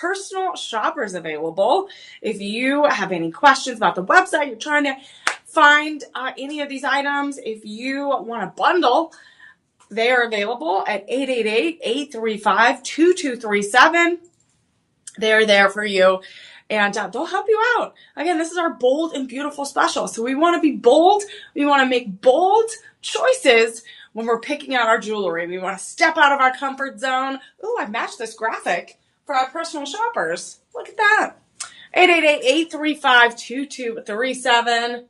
personal shoppers available. If you have any questions about the website, you're trying to find any of these items, if you want a bundle, they are available at 888-835-2237. They're there for you, and they'll help you out. Again, this is our bold and beautiful special. So we want to be bold. We want to make bold choices when we're picking out our jewelry. We want to step out of our comfort zone. Ooh, I matched this graphic for our personal shoppers. Look at that. 888-835-2237.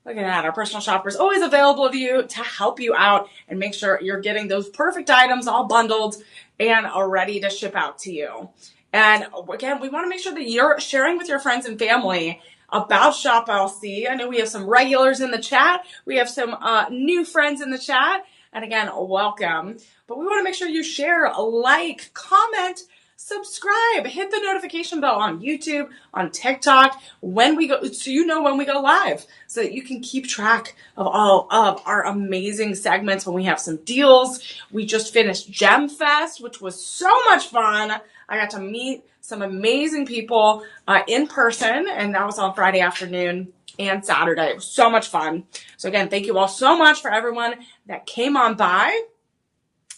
Look at that. Our personal shopper is always available to you to help you out and make sure you're getting those perfect items all bundled and are ready to ship out to you. And again, we want to make sure that you're sharing with your friends and family about Shop LC. I know we have some regulars in the chat. We have some new friends in the chat. And again, welcome. But we want to make sure you share, like, comment, subscribe, hit the notification bell on YouTube, on TikTok, when we go, so you know when we go live, so that you can keep track of all of our amazing segments when we have some deals. We just finished Gem Fest, which was so much fun. I got to meet some amazing people in person, and that was on Friday afternoon and Saturday. It was so much fun. So again, thank you all so much for everyone that came on by.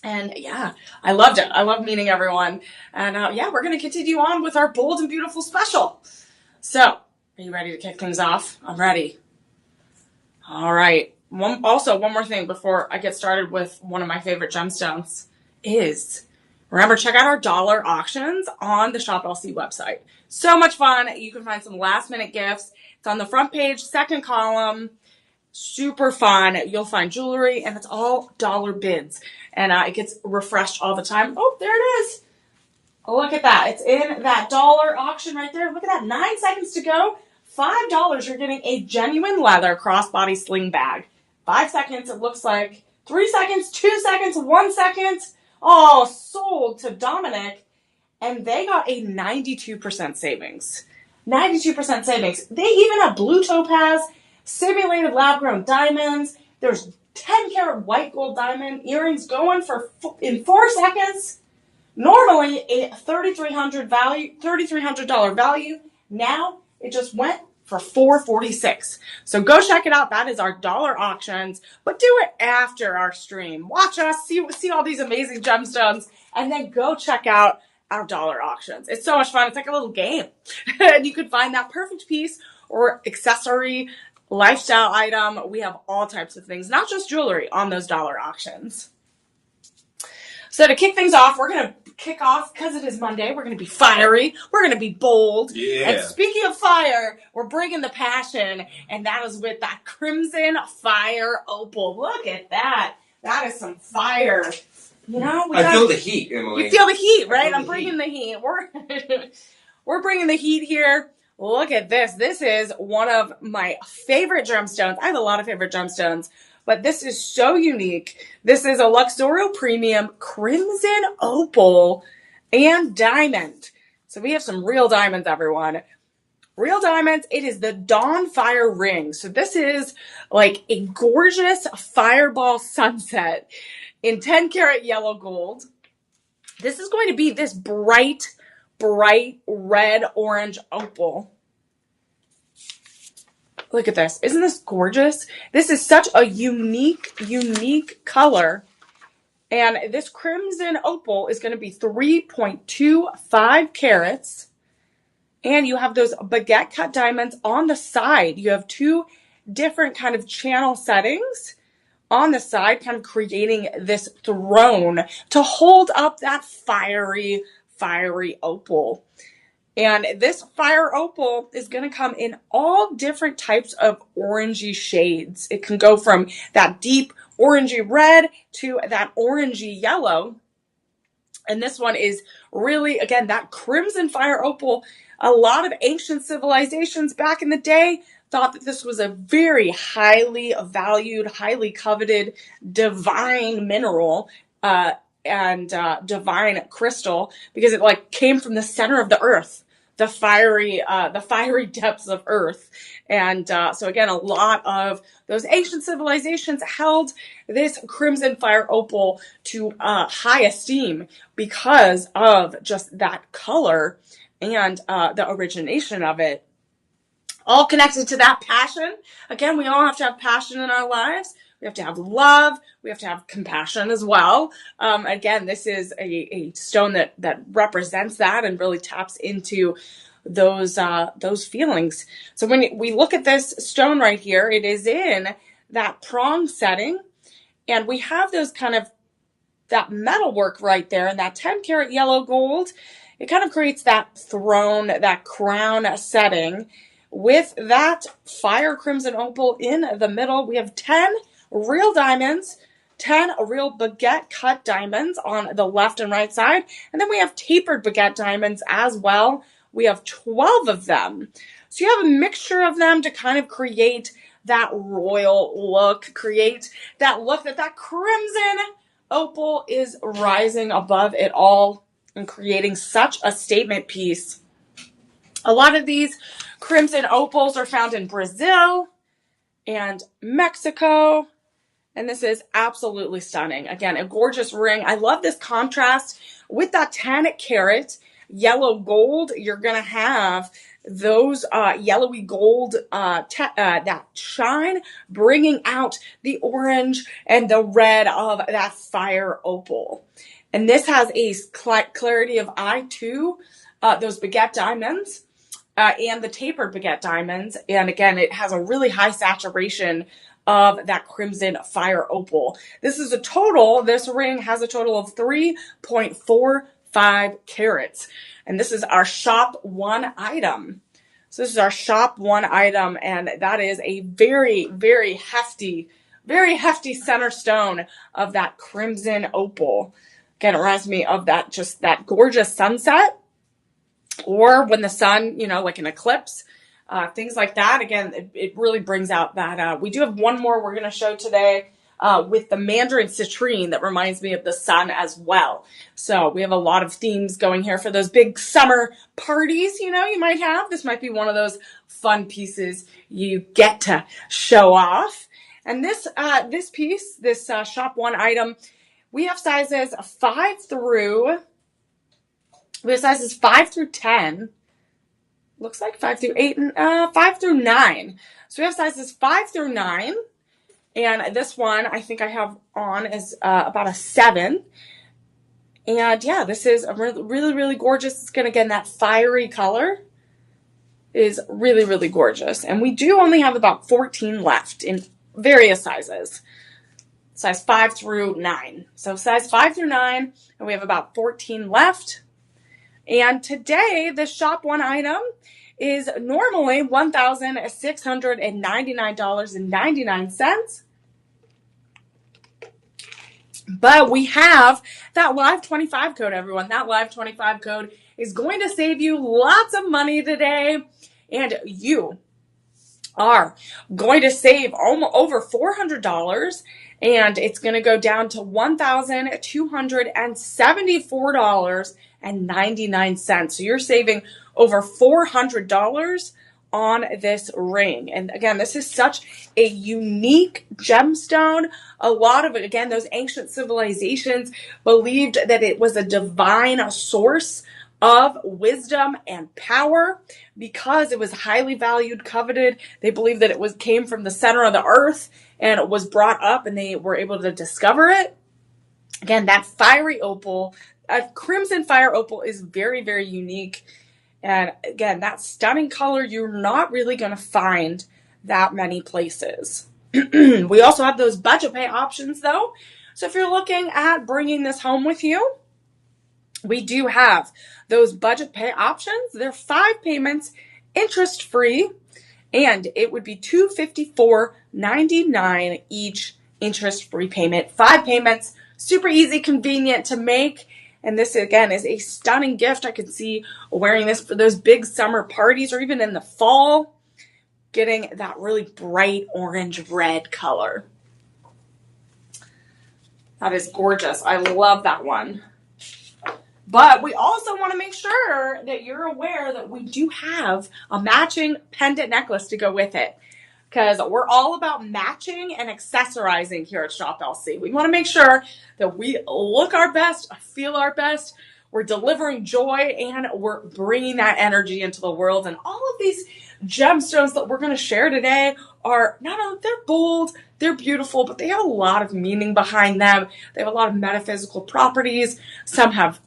And yeah, I loved it. I love meeting everyone. And yeah, we're going to continue on with our bold and beautiful special. So, are you ready to kick things off? I'm ready. All right. One more thing before I get started with one of my favorite gemstones is, remember, check out our dollar auctions on the Shop LC website. So much fun. You can find some last minute gifts. It's on the front page, second column. Super fun. You'll find jewelry, and it's all dollar bids. And it gets refreshed all the time. Oh, there it is. Oh, look at that. It's in that dollar auction right there. Look at that. 9 seconds to go. $5. You're getting a genuine leather crossbody sling bag. 5 seconds. It looks like 3 seconds, 2 seconds, 1 second. Oh, sold to Dominic. And they got a 92% savings. 92% savings. They even have blue topaz, simulated lab-grown diamonds. There's 10-karat white gold diamond earrings going for in 4 seconds. Normally a $3,300 value. Now it just went for $446. So go check it out. That is our dollar auctions. But do it after our stream. Watch us, see all these amazing gemstones, and then go check out our dollar auctions. It's so much fun. It's like a little game. And you can find that perfect piece or accessory, lifestyle item. We have all types of things, not just jewelry, on those dollar auctions. So to kick things off, we're going to kick off, because it is Monday, we're going to be fiery. We're going to be bold. Yeah. And speaking of fire, we're bringing the passion, and that is with that Crimson Fire Opal. Look at that. That is some fire. You know, I feel the heat, Emily. You feel the heat, right? I'm bringing the heat. We're bringing the heat here. Look at this. This is one of my favorite gemstones. I have a lot of favorite gemstones, but this is so unique. This is a Luxorio Premium Crimson Opal and Diamond. So we have some real diamonds, everyone. Real diamonds. It is the Dawn Fire Ring. So this is like a gorgeous fireball sunset in 10-karat yellow gold. This is going to be this bright red orange opal. Look at this. Isn't this gorgeous? This is such a unique color. And this crimson opal is going to be 3.25 carats. And you have those baguette cut diamonds on the side. You have two different kind of channel settings on the side, kind of creating this throne to hold up that fiery opal. And this fire opal is going to come in all different types of orangey shades. It can go from that deep orangey red to that orangey yellow. And this one is really, again, that crimson fire opal. A lot of ancient civilizations back in the day thought that this was a very highly valued, highly coveted, divine mineral, and divine crystal, because it like came from the center of the earth. the fiery depths of Earth. And so again, a lot of those ancient civilizations held this crimson fire opal to high esteem because of just that color and the origination of it. All connected to that passion. Again, we all have to have passion in our lives. We have to have love. We have to have compassion as well. Again, this is a stone that represents that and really taps into those feelings. So when we look at this stone right here, it is in that prong setting, and we have those kind of that metalwork right there, and that 10 karat yellow gold. It kind of creates that throne, that crown setting. With that fire crimson opal in the middle, we have 10 real diamonds, 10 real baguette cut diamonds on the left and right side. And then we have tapered baguette diamonds as well. We have 12 of them. So you have a mixture of them to kind of create that royal look, create that look that crimson opal is rising above it all and creating such a statement piece. A lot of these crimson opals are found in Brazil and Mexico, and this is absolutely stunning. Again, a gorgeous ring. I love this contrast with that 10 karat yellow gold. You're going to have those yellowy gold that shine, bringing out the orange and the red of that fire opal. And this has a clarity of eye to those baguette diamonds. And the tapered baguette diamonds. And again, it has a really high saturation of that crimson fire opal. This ring has a total of 3.45 carats. And this is our shop one item. So this is our shop one item, and that is a very, very hefty center stone of that crimson opal. Again, it reminds me of that gorgeous sunset. Or when the sun, like an eclipse, things like that. Again, it really brings out that. We do have one more we're going to show today with the mandarin citrine that reminds me of the sun as well. So we have a lot of themes going here for those big summer parties, you might have. This might be one of those fun pieces you get to show off. And this piece, this shop one item, we have sizes 5 through 10. Looks like 5 through 8 and 5 through 9. So we have sizes 5 through 9. And this one I think I have on is about a 7. And yeah, this is a really, really gorgeous. It's going to get that fiery color. Is really, really gorgeous. And we do only have about 14 left in various sizes. Size 5 through 9. So size 5 through 9, and we have about 14 left. And today, the shop one item is normally $1,699.99. But we have that Live 25 code, everyone. That Live 25 code is going to save you lots of money today. And you are going to save almost over $400. And it's going to go down to $1,274.99. So you're saving over $400 on this ring. And again, this is such a unique gemstone. A lot of it, again, those ancient civilizations believed that it was a divine source of wisdom and power because it was highly valued, coveted. They believed that it came from the center of the earth and it was brought up and they were able to discover it. Again, that fiery opal, a crimson fire opal, is very, very unique. And again, that stunning color, you're not really going to find that many places. We also have those budget pay options though. So if you're looking at bringing this home with you, we do have those budget pay options. They're 5 payments, interest free, and it would be $254.99 each interest free payment. 5 payments, super easy, convenient to make. And this again is a stunning gift. I could see wearing this for those big summer parties or even in the fall, getting that really bright orange red color. That is gorgeous. I love that one. But we also want to make sure that you're aware that we do have a matching pendant necklace to go with it, because we're all about matching and accessorizing here at Shop LC. We want to make sure that we look our best, feel our best, we're delivering joy, and we're bringing that energy into the world. And all of these gemstones that we're going to share today are not only, they're bold, they're beautiful, but they have a lot of meaning behind them. They have a lot of metaphysical properties. Some have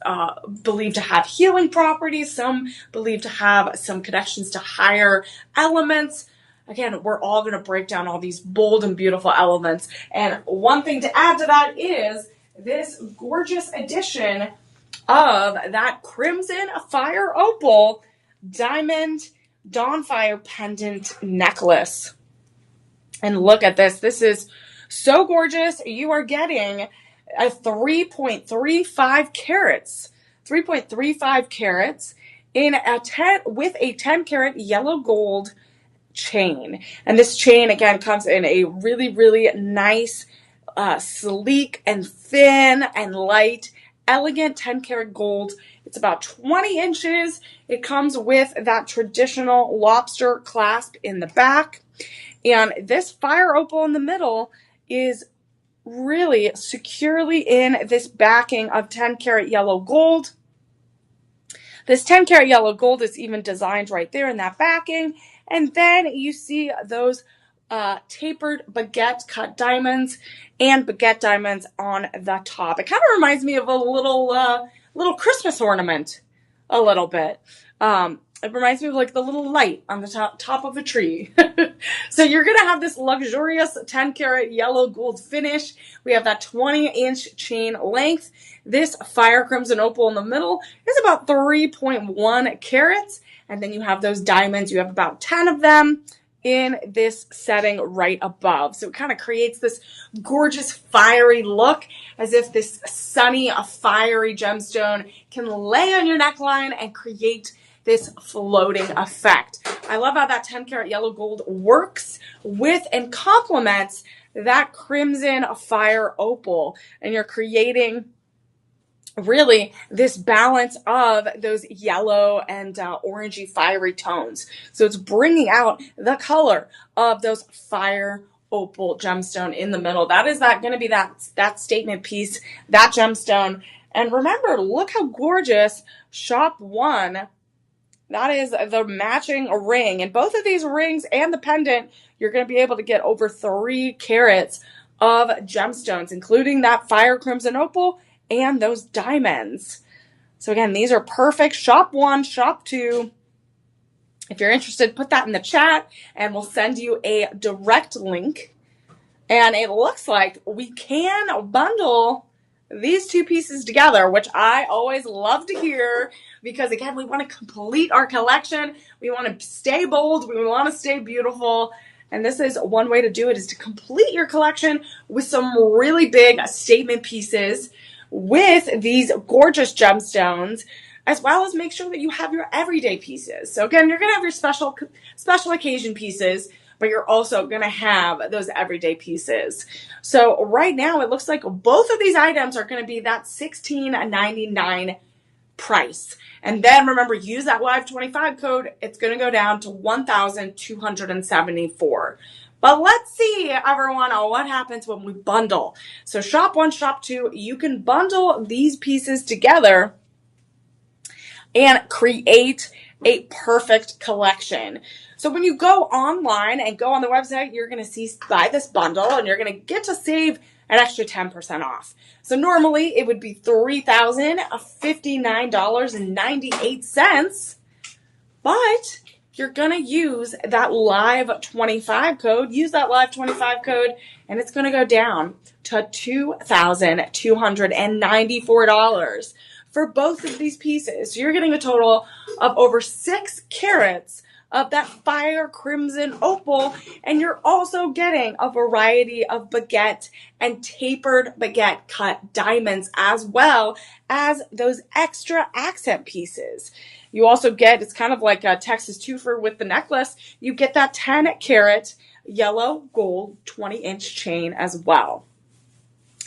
believed to have healing properties. Some believed to have some connections to higher elements. Again, we're all going to break down all these bold and beautiful elements. And one thing to add to that is this gorgeous addition of that Crimson Fire Opal Diamond Dawnfire Pendant Necklace. And look at this. This is so gorgeous. You are getting a 3.35 carats. 3.35 carats in a 10 with a 10 carat yellow gold chain. And this chain again comes in a really, really nice, sleek and thin and light, elegant 10 karat gold. It's about 20 inches. It comes with that traditional lobster clasp in the back. And this fire opal in the middle is really securely in this backing of 10 karat yellow gold. This 10 karat yellow gold is even designed right there in that backing. And then you see those tapered baguette cut diamonds and baguette diamonds on the top. It kind of reminds me of a little Christmas ornament, a little bit. It reminds me of like the little light on the top of a tree. So you're going to have this luxurious 10 karat yellow gold finish. We have that 20-inch chain length. This fire crimson opal in the middle is about 3.1 carats. And then you have those diamonds. You have about 10 of them in this setting right above. So it kind of creates this gorgeous fiery look, as if this sunny, fiery gemstone can lay on your neckline and create this floating effect. I love how that 10 karat yellow gold works with and complements that crimson fire opal. And you're creating really this balance of those yellow and orangey fiery tones. So it's bringing out the color of those fire opal gemstone in the middle. That is going to be that statement piece, that gemstone. And remember, look how gorgeous Shop One. That is the matching ring. And both of these rings and the pendant, you're going to be able to get over 3 carats of gemstones, including that fire crimson opal and those diamonds. So again, these are perfect. Shop One, Shop Two. If you're interested, put that in the chat and we'll send you a direct link. And it looks like we can bundle these two pieces together, which I always love to hear, because again, we want to complete our collection. We want to stay bold. We want to stay beautiful. And this is one way to do it, is to complete your collection with some really big statement pieces with these gorgeous gemstones, as well as make sure that you have your everyday pieces. So again, you're going to have your special occasion pieces, but you're also going to have those everyday pieces. So right now, it looks like both of these items are going to be that $16.99 price. And then remember, use that Live25 code. It's going to go down to $1,274. But let's see, everyone, what happens when we bundle. So Shop One, Shop Two, you can bundle these pieces together and create a perfect collection. So when you go online and go on the website, you're going to see buy this bundle and you're going to get to save an extra 10% off. So normally it would be $3,059.98, but you're going to use that Live25 code. Use that Live25 code and it's going to go down to $2,294 for both of these pieces. So you're getting a total of over 6 carats of that fire crimson opal, and you're also getting a variety of baguette and tapered baguette cut diamonds, as well as those extra accent pieces. You also get, it's kind of like a Texas twofer with the necklace, you get that 10 carat yellow gold 20-inch chain as well.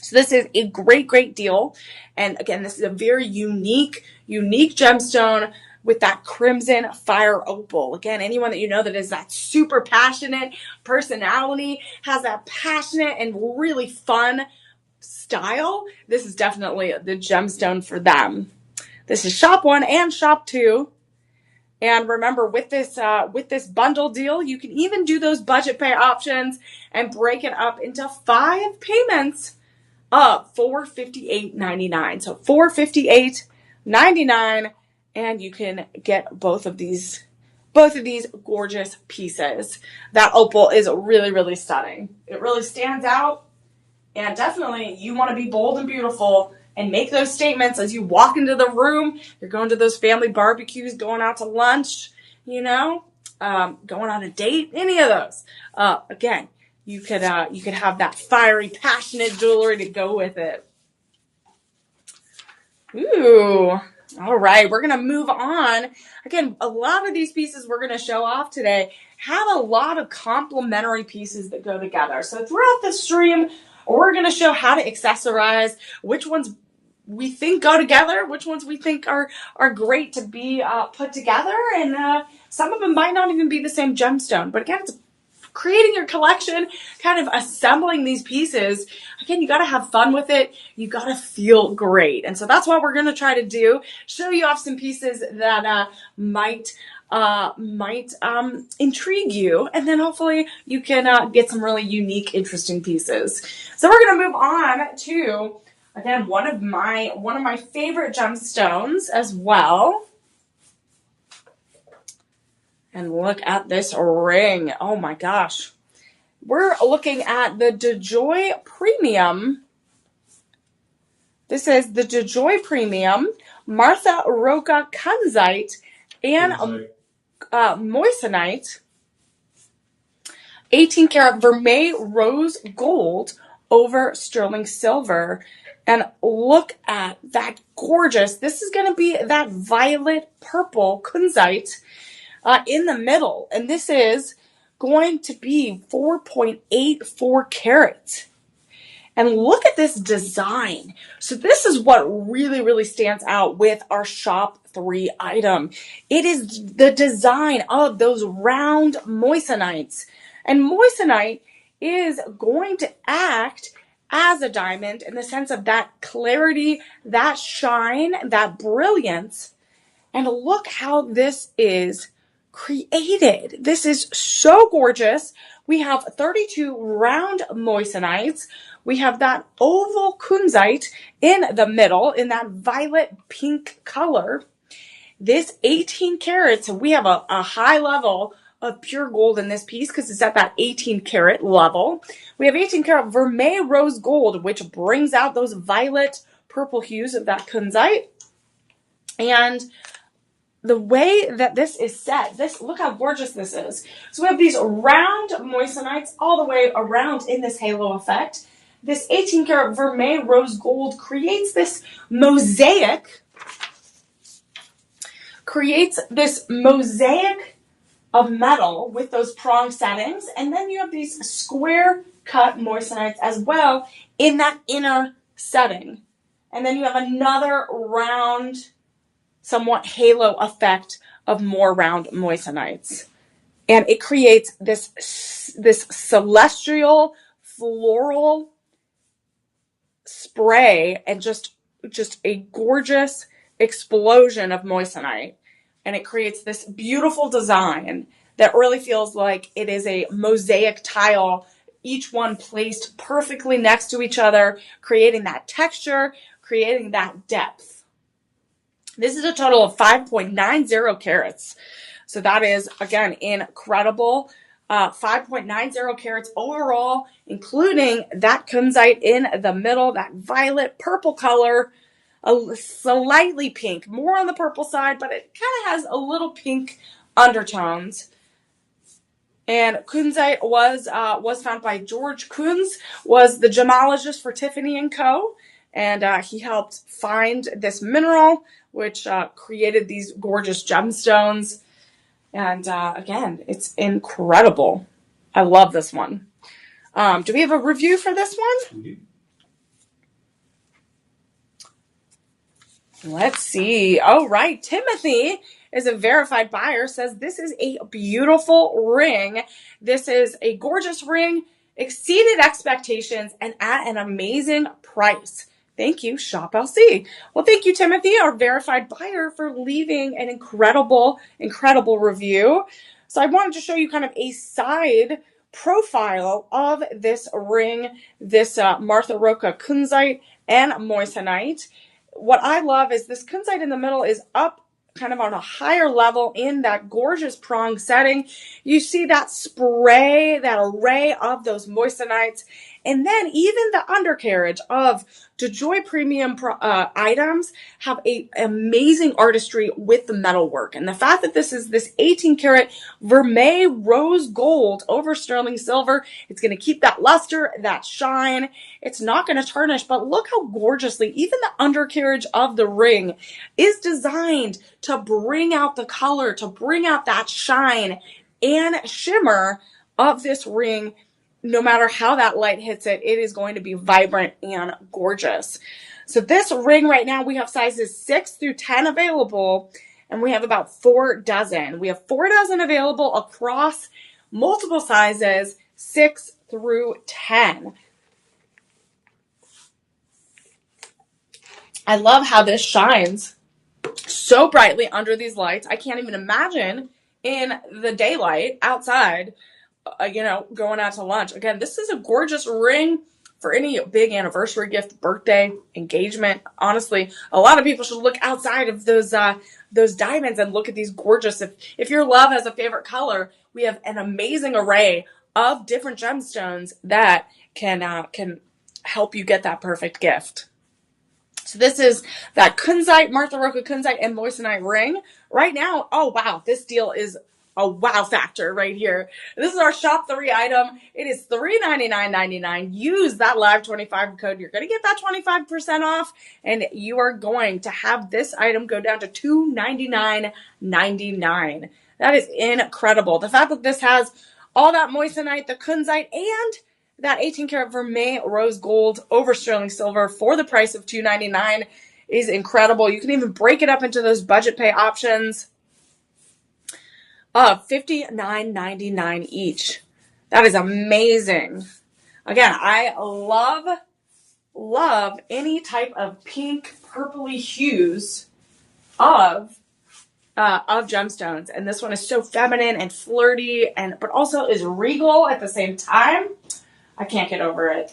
So this is a great deal. And again, this is a very unique gemstone with that crimson fire opal. Again, anyone that you know that is that super passionate personality, has that passionate and really fun style, this is definitely the gemstone for them. This is shop 1 and shop 2. And remember, with this bundle deal, you can even do those budget pay options and break it up into 5 payments of $458.99. So $458.99, and you can get both of these gorgeous pieces. That opal is really stunning. It really stands out, and definitely you want to be bold and beautiful and make those statements as you walk into the room. You're going to those family barbecues, going out to lunch, going on a date, any of those. Again, you could have that fiery, passionate jewelry to go with it. Ooh. All right, we're going to move on. Again, a lot of these pieces we're going to show off today have a lot of complementary pieces that go together. So throughout the stream, we're going to show how to accessorize, which ones we think go together, which ones we think are great to be put together, and some of them might not even be the same gemstone. But again, it's creating your collection, kind of assembling these pieces. Again, you got to have fun with it. You got to feel great. And so that's what we're going to try to do. Show you off some pieces that might intrigue you. And then hopefully you can get some really unique, interesting pieces. So we're going to move on to, again, one of my favorite gemstones as well. And look at this ring. Oh my gosh. We're looking at the DeJoy Premium. This is the DeJoy Premium, Martha Roca Kunzite, and Moissanite. 18 karat vermeil rose gold over sterling silver. And look at that gorgeous. This is going to be that violet purple kunzite in the middle. And this is going to be 4.84 carats. And look at this design. So this is what really stands out with our shop 3 item. It is the design of those round moissanites. And moissanite is going to act as a diamond in the sense of that clarity, that shine, that brilliance. And look how this is created. This is so gorgeous. We have 32 round moissanites. We have that oval kunzite in the middle in that violet pink color. This 18 carats, we have a high level of pure gold in this piece because it's at that 18 karat level. We have 18 karat vermeil rose gold, which brings out those violet purple hues of that kunzite. And the way that this is set, look how gorgeous this is. So we have these round moissanites all the way around in this halo effect. This 18 karat vermeil rose gold creates this mosaic of metal with those prong settings. And then you have these square cut moissanites as well in that inner setting. And then you have another round, somewhat halo effect of more round moissanites. And it creates this celestial floral spray and just a gorgeous explosion of moissanite. And it creates this beautiful design that really feels like it is a mosaic tile, each one placed perfectly next to each other, creating that texture, creating that depth. This is a total of 5.90 carats. So that is, again, incredible. 5.90 carats overall, including that kunzite in the middle, that violet purple color, a slightly pink, more on the purple side, but it kind of has a little pink undertones. And kunzite was found by George Kunz, was the gemologist for Tiffany & Co. And he helped find this mineral, which created these gorgeous gemstones. And again, it's incredible. I love this one. Do we have a review for this one? Let's see. All right. Timothy is a verified buyer, says this is a beautiful ring. This is a gorgeous ring, exceeded expectations, and at an amazing price. Thank you, Shop LC. Well, thank you, Timothy, our verified buyer, for leaving an incredible, incredible review. So I wanted to show you kind of a side profile of this ring, this Martha Roca kunzite and moissanite. What I love is this kunzite in the middle is up kind of on a higher level in that gorgeous prong setting. You see that spray, that array of those moissanites, and then even the undercarriage of DeJoy premium items have a amazing artistry with the metalwork. And the fact that this is this 18 karat vermeil rose gold over sterling silver, it's going to keep that luster, that shine. It's not going to tarnish, but look how gorgeously even the undercarriage of the ring is designed to bring out the color, to bring out that shine and shimmer of this ring. No matter how that light hits it, it is going to be vibrant and gorgeous. So this ring right now, we have sizes 6 through 10 available, and we have about 4 dozen. We have 4 dozen available across multiple sizes, 6 through 10. I love how this shines so brightly under these lights. I can't even imagine in the daylight outside, going out to lunch. Again, this is a gorgeous ring for any big anniversary gift, birthday, engagement. Honestly, a lot of people should look outside of those diamonds and look at these gorgeous. If your love has a favorite color, we have an amazing array of different gemstones that can help you get that perfect gift. So this is that kunzite, Martha Roca kunzite and moissanite ring. Right now, oh wow, this deal is a wow factor right here. This is our shop 3 item. It is $399.99. Use that Live25 code. You're going to get that 25% off, and you are going to have this item go down to $299.99. That is incredible. The fact that this has all that moissanite, the kunzite, and that 18 karat vermeil rose gold over sterling silver for the price of $299 is incredible. You can even break it up into those budget pay options of $59.99 each. That is amazing. Again, I love any type of pink, purpley hues of gemstones. And this one is so feminine and flirty, but also is regal at the same time. I can't get over it.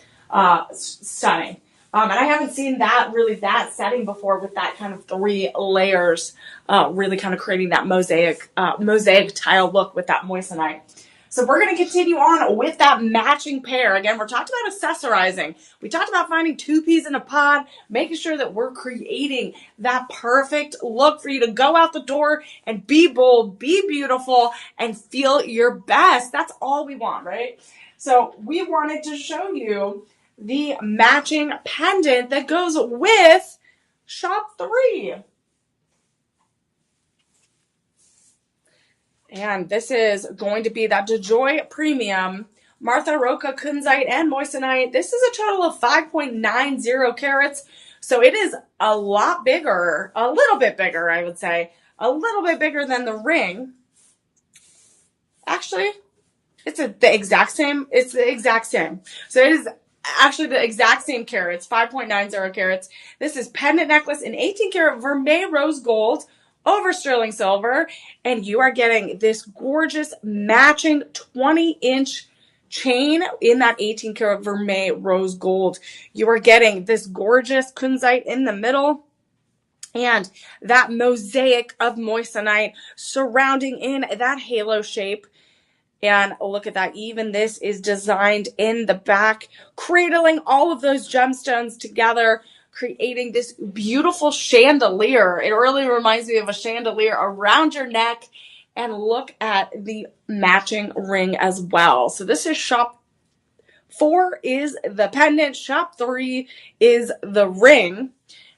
Stunning. And I haven't seen that setting before with that kind of 3 layers, really kind of creating that mosaic tile look with that moissanite. So we're going to continue on with that matching pair. Again, we're talking about accessorizing. We talked about finding 2 peas in a pod, making sure that we're creating that perfect look for you to go out the door and be bold, be beautiful, and feel your best. That's all we want, right? So we wanted to show you the matching pendant that goes with shop 3. And this is going to be that DeJoy premium Martha Roca kunzite and moissanite. This is a total of 5.90 carats. So it is a lot bigger, a little bit bigger, I would say. A little bit bigger than the ring. Actually, it's the exact same. It's the exact same. So it is actually the exact same carats, 5.90 carats. This is pendant necklace in 18 karat vermeil rose gold over sterling silver. And you are getting this gorgeous matching 20-inch chain in that 18 karat vermeil rose gold. You are getting this gorgeous kunzite in the middle. And that mosaic of moissanite surrounding in that halo shape. And look at that. Even this is designed in the back, cradling all of those gemstones together, creating this beautiful chandelier. It really reminds me of a chandelier around your neck. And look at the matching ring as well. So this is shop 4 is the pendant. Shop 3 is the ring.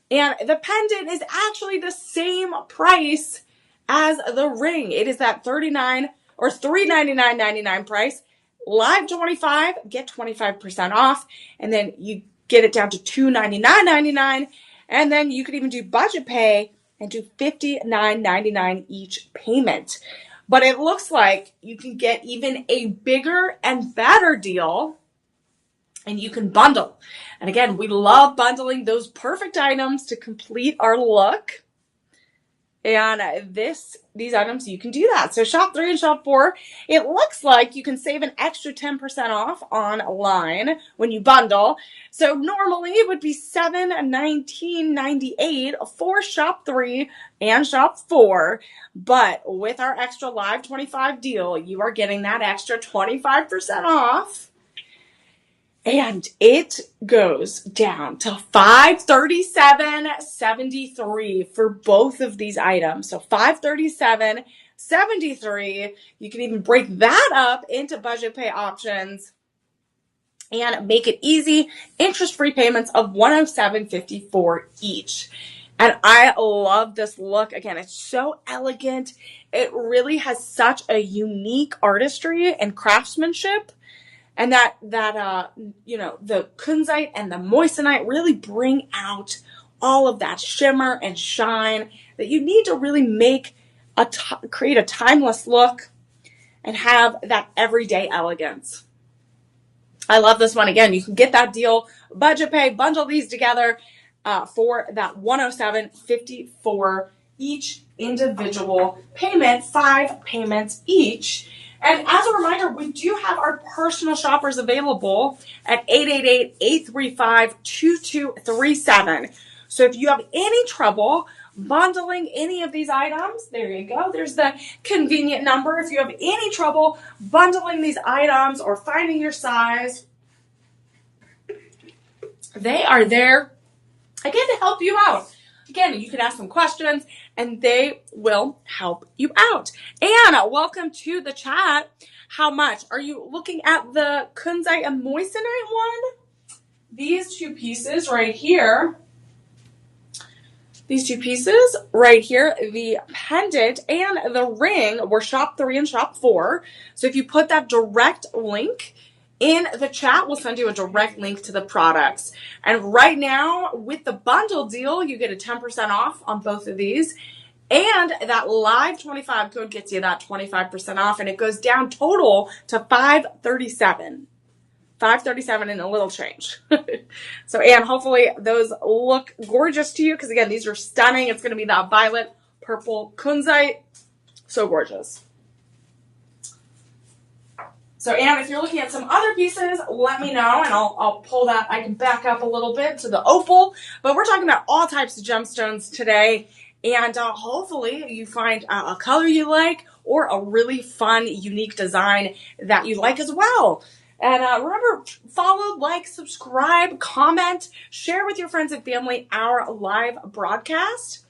And the pendant is actually the same price as the ring. It is that $399.99 price. Live25, get 25% off, and then you get it down to $299.99. And then you could even do budget pay and do $59.99 each payment. But it looks like you can get even a bigger and better deal, and you can bundle. And again, we love bundling those perfect items to complete our look. And these items, you can do that. So shop 3 and shop 4, it looks like you can save an extra 10% off online when you bundle. So normally it would be $719.98 for shop 3 and shop 4. But with our extra Live 25 deal, you are getting that extra 25% off. And it goes down to $537.73 for both of these items. So $537.73. You can even break that up into budget pay options and make it easy. Interest-free payments of $107.54 each. And I love this look. Again, it's so elegant. It really has such a unique artistry and craftsmanship. And the kunzite and the moissanite really bring out all of that shimmer and shine that you need to really create a timeless look and have that everyday elegance. I love this one. Again, you can get that deal, budget pay, bundle these together for that $107.54 each individual payment, 5 payments each. And as a reminder, we do have our personal shoppers available at 888-835-2237. So if you have any trouble bundling any of these items, there you go. There's the convenient number. If you have any trouble bundling these items or finding your size, they are there, again, to help you out. Again, you can ask them questions and they will help you out. Anna, welcome to the chat. How much? Are you looking at the kunzite and moissanite one? These two pieces right here. The pendant and the ring were shop 3 and shop 4. So if you put that direct link in the chat, we'll send you a direct link to the products. And right now, with the bundle deal, you get a 10% off on both of these. And that Live 25 code gets you that 25% off. And it goes down total to $537. $537 and a little change. So, Anne, hopefully those look gorgeous to you. Because, again, these are stunning. It's going to be that violet purple kunzite. So gorgeous. So, Anne, if you're looking at some other pieces, let me know, and I'll pull that. I can back up a little bit to the opal. But we're talking about all types of gemstones today, and hopefully you find a color you like or a really fun, unique design that you like as well. And remember, follow, like, subscribe, comment, share with your friends and family our live broadcast.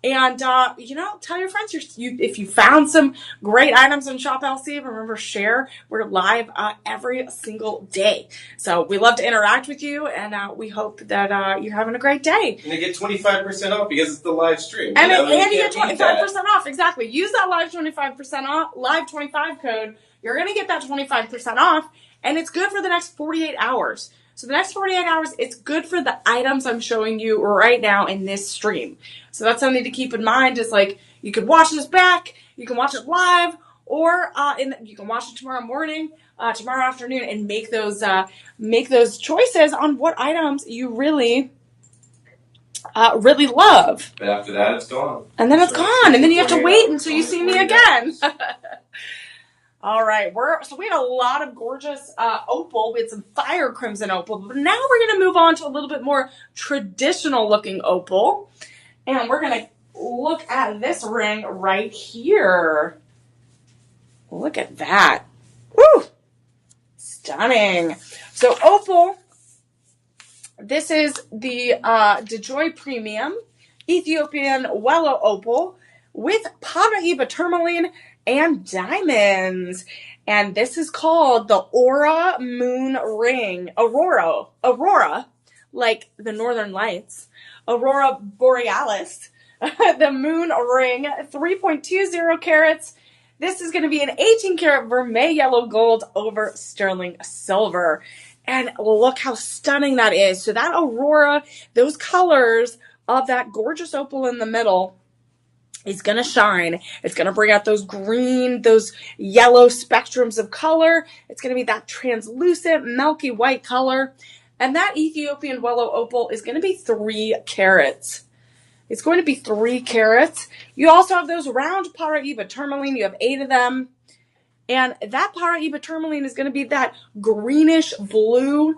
And, tell your friends if you found some great items in Shop LC, remember, share. We're live every single day. So we love to interact with you, and we hope that you're having a great day. And they get 25% off because it's the live stream. And you get 25% off. Exactly. Use that Live 25% off, Live 25 code. You're going to get that 25% off, and it's good for the next 48 hours. So the next 48 hours, it's good for the items I'm showing you right now in this stream. So that's something to keep in mind. Is like you can watch this back, you can watch it live, or you can watch it tomorrow morning, tomorrow afternoon, and make those choices on what items you really love. But after that, it's gone. And then it's gone, and then you have to wait until you see me again. All right, we had a lot of gorgeous opal. We had some fire crimson opal, but now we're going to move on to a little bit more traditional looking opal, and we're going to look at this ring right here. Look at that. Woo! Stunning. So opal, this is the DeJoy Premium Ethiopian Wellow Opal with Paraíba tourmaline and diamonds. And this is called the Aura Moon Ring. Aurora, like the Northern Lights. Aurora Borealis. The moon ring, 3.20 carats. This is going to be an 18 karat vermeil yellow gold over sterling silver. And look how stunning that is. So that Aurora, those colors of that gorgeous opal in the middle is going to shine. It's going to bring out those green, those yellow spectrums of color. It's going to be that translucent, milky white color. And that Ethiopian Wellow opal is going to be 3 carats. It's going to be 3 carats. You also have those round Paraiba tourmaline. You have 8 of them. And that Paraiba tourmaline is going to be that greenish blue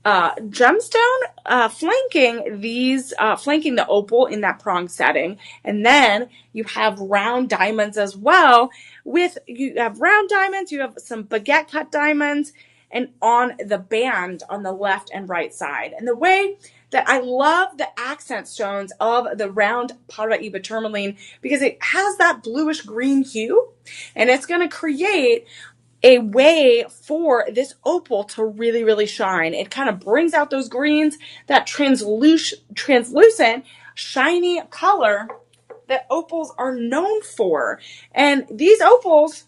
gemstone flanking the opal in that prong setting. And then you have round diamonds as well. You have round diamonds, you have some baguette cut diamonds, and on the band on the left and right side. And the way that I love the accent stones of the round Paraiba tourmaline, because it has that bluish green hue, and it's going to create a way for this opal to really, really shine. It kind of brings out those greens, that translucent, shiny color that opals are known for. And these opals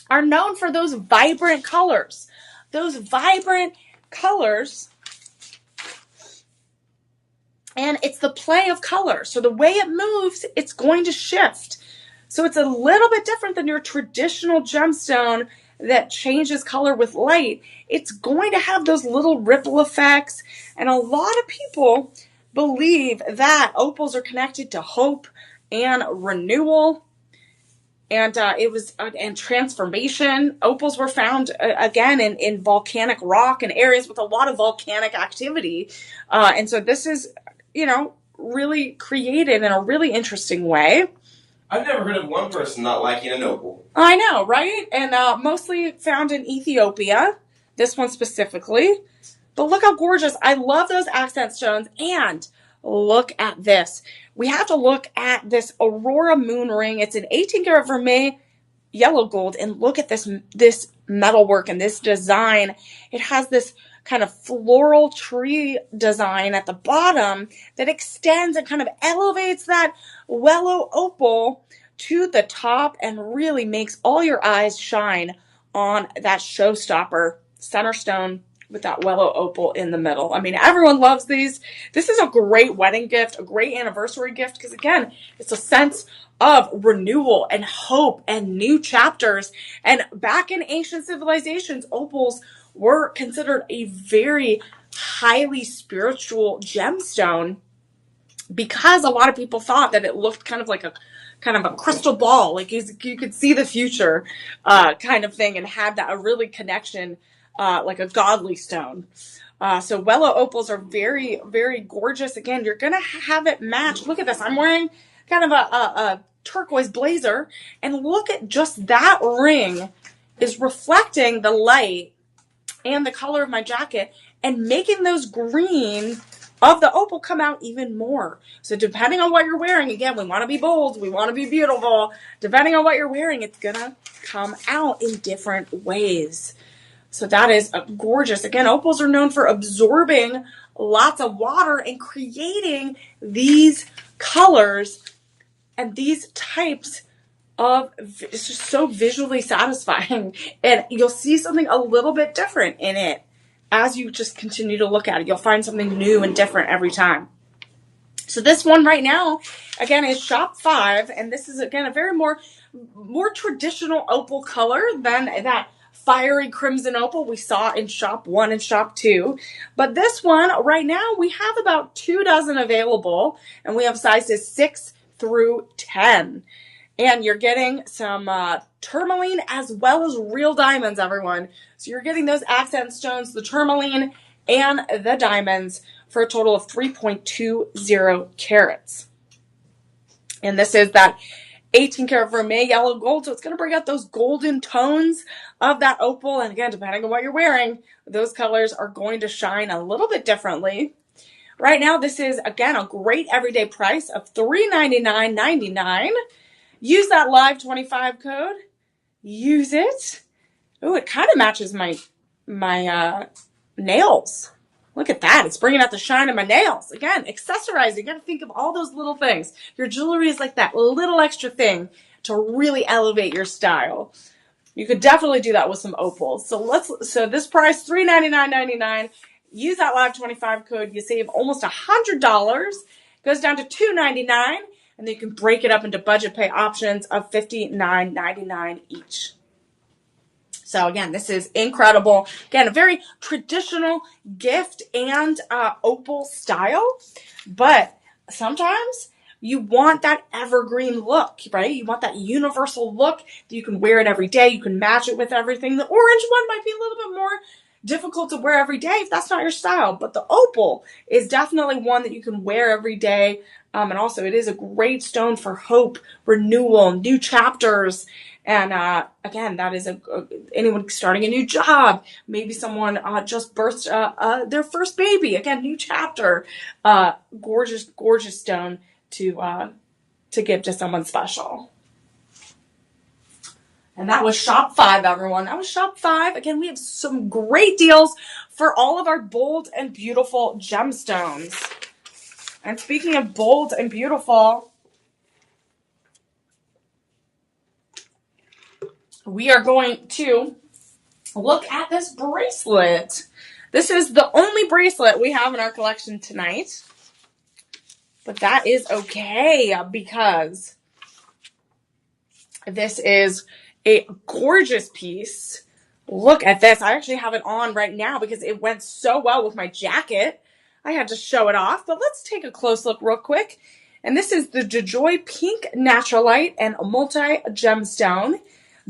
are known for those vibrant colors. Those vibrant colors. And it's the play of color. So the way it moves, it's going to shift. So it's a little bit different than your traditional gemstone that changes color with light. It's going to have those little ripple effects. And a lot of people believe that opals are connected to hope and renewal. And and transformation. Opals were found again in volcanic rock and areas with a lot of volcanic activity. And so this is, really created in a really interesting way. I've never heard of one person not liking an opal. I know, right? And mostly found in Ethiopia, this one specifically. But look how gorgeous. I love those accent stones. And look at this. We have to look at this Aurora moon ring. It's an 18 karat vermeil yellow gold. And look at this metalwork and this design. It has this kind of floral tree design at the bottom that extends and kind of elevates that Wellow opal to the top and really makes all your eyes shine on that showstopper center stone with that Wellow opal in the middle. I mean, everyone loves these. This is a great wedding gift, a great anniversary gift, because again, it's a sense of renewal and hope and new chapters. And back in ancient civilizations, opals were considered a very highly spiritual gemstone because a lot of people thought that it looked kind of like a crystal ball, like you could see the future kind of thing, and had that a really connection like a godly stone. So Wellow opals are very, very gorgeous. Again, you're going to have it match. Look at this. I'm wearing kind of a turquoise blazer, and look at just that ring is reflecting the light and the color of my jacket and making those green of the opal come out even more. So depending on what you're wearing, again, we want to be bold, we want to be beautiful. Depending on what you're wearing, it's going to come out in different ways. So that is gorgeous. Again, opals are known for absorbing lots of water and creating these colors and these types of, it's just so visually satisfying. And you'll see something a little bit different in it as you just continue to look at it. You'll find something new and different every time. So this one right now, again, is Shop 5. And this is, again, a very more traditional opal color than that fiery crimson opal we saw in Shop 1 and Shop 2. But this one, right now, we have about 2 dozen available. And we have sizes 6 through 10. And you're getting some tourmaline as well as real diamonds, everyone. So you're getting those accent stones, the tourmaline and the diamonds, for a total of 3.20 carats. And this is that 18 karat vermeil yellow gold. So it's going to bring out those golden tones of that opal. And again, depending on what you're wearing, those colors are going to shine a little bit differently. Right now, this is, again, a great everyday price of $399.99. Use that Live 25 code. Use it. Oh, it kind of matches my nails. Look at that. It's bringing out the shine of my nails. Again, accessorizing. You got to think of all those little things. Your jewelry is like that little extra thing to really elevate your style. You could definitely do that with some opals. So this price, $399.99. Use that Live 25 code. You save almost $100. goes down to $2.99, and then you can break it up into budget pay options of $59.99 each. So again, this is incredible. Again, a very traditional gift and opal style, but sometimes you want that evergreen look, right? You want that universal look that you can wear it every day. You can match it with everything. The orange one might be a little bit more difficult to wear every day if that's not your style, but the opal is definitely one that you can wear every day. And also it is a great stone for hope, renewal, new chapters. And again, that is anyone starting a new job. Maybe someone just birthed their first baby. Again, new chapter. Gorgeous, gorgeous stone to give to someone special. And that was Shop 5, everyone. That was Shop 5. Again, we have some great deals for all of our bold and beautiful gemstones. And speaking of bold and beautiful, we are going to look at this bracelet. This is the only bracelet we have in our collection tonight. But that is okay because this is a gorgeous piece. Look at this. I actually have it on right now because it went so well with my jacket. I had to show it off, but let's take a close look real quick. And this is the DeJoy Pink Naturalite and Multi-Gemstone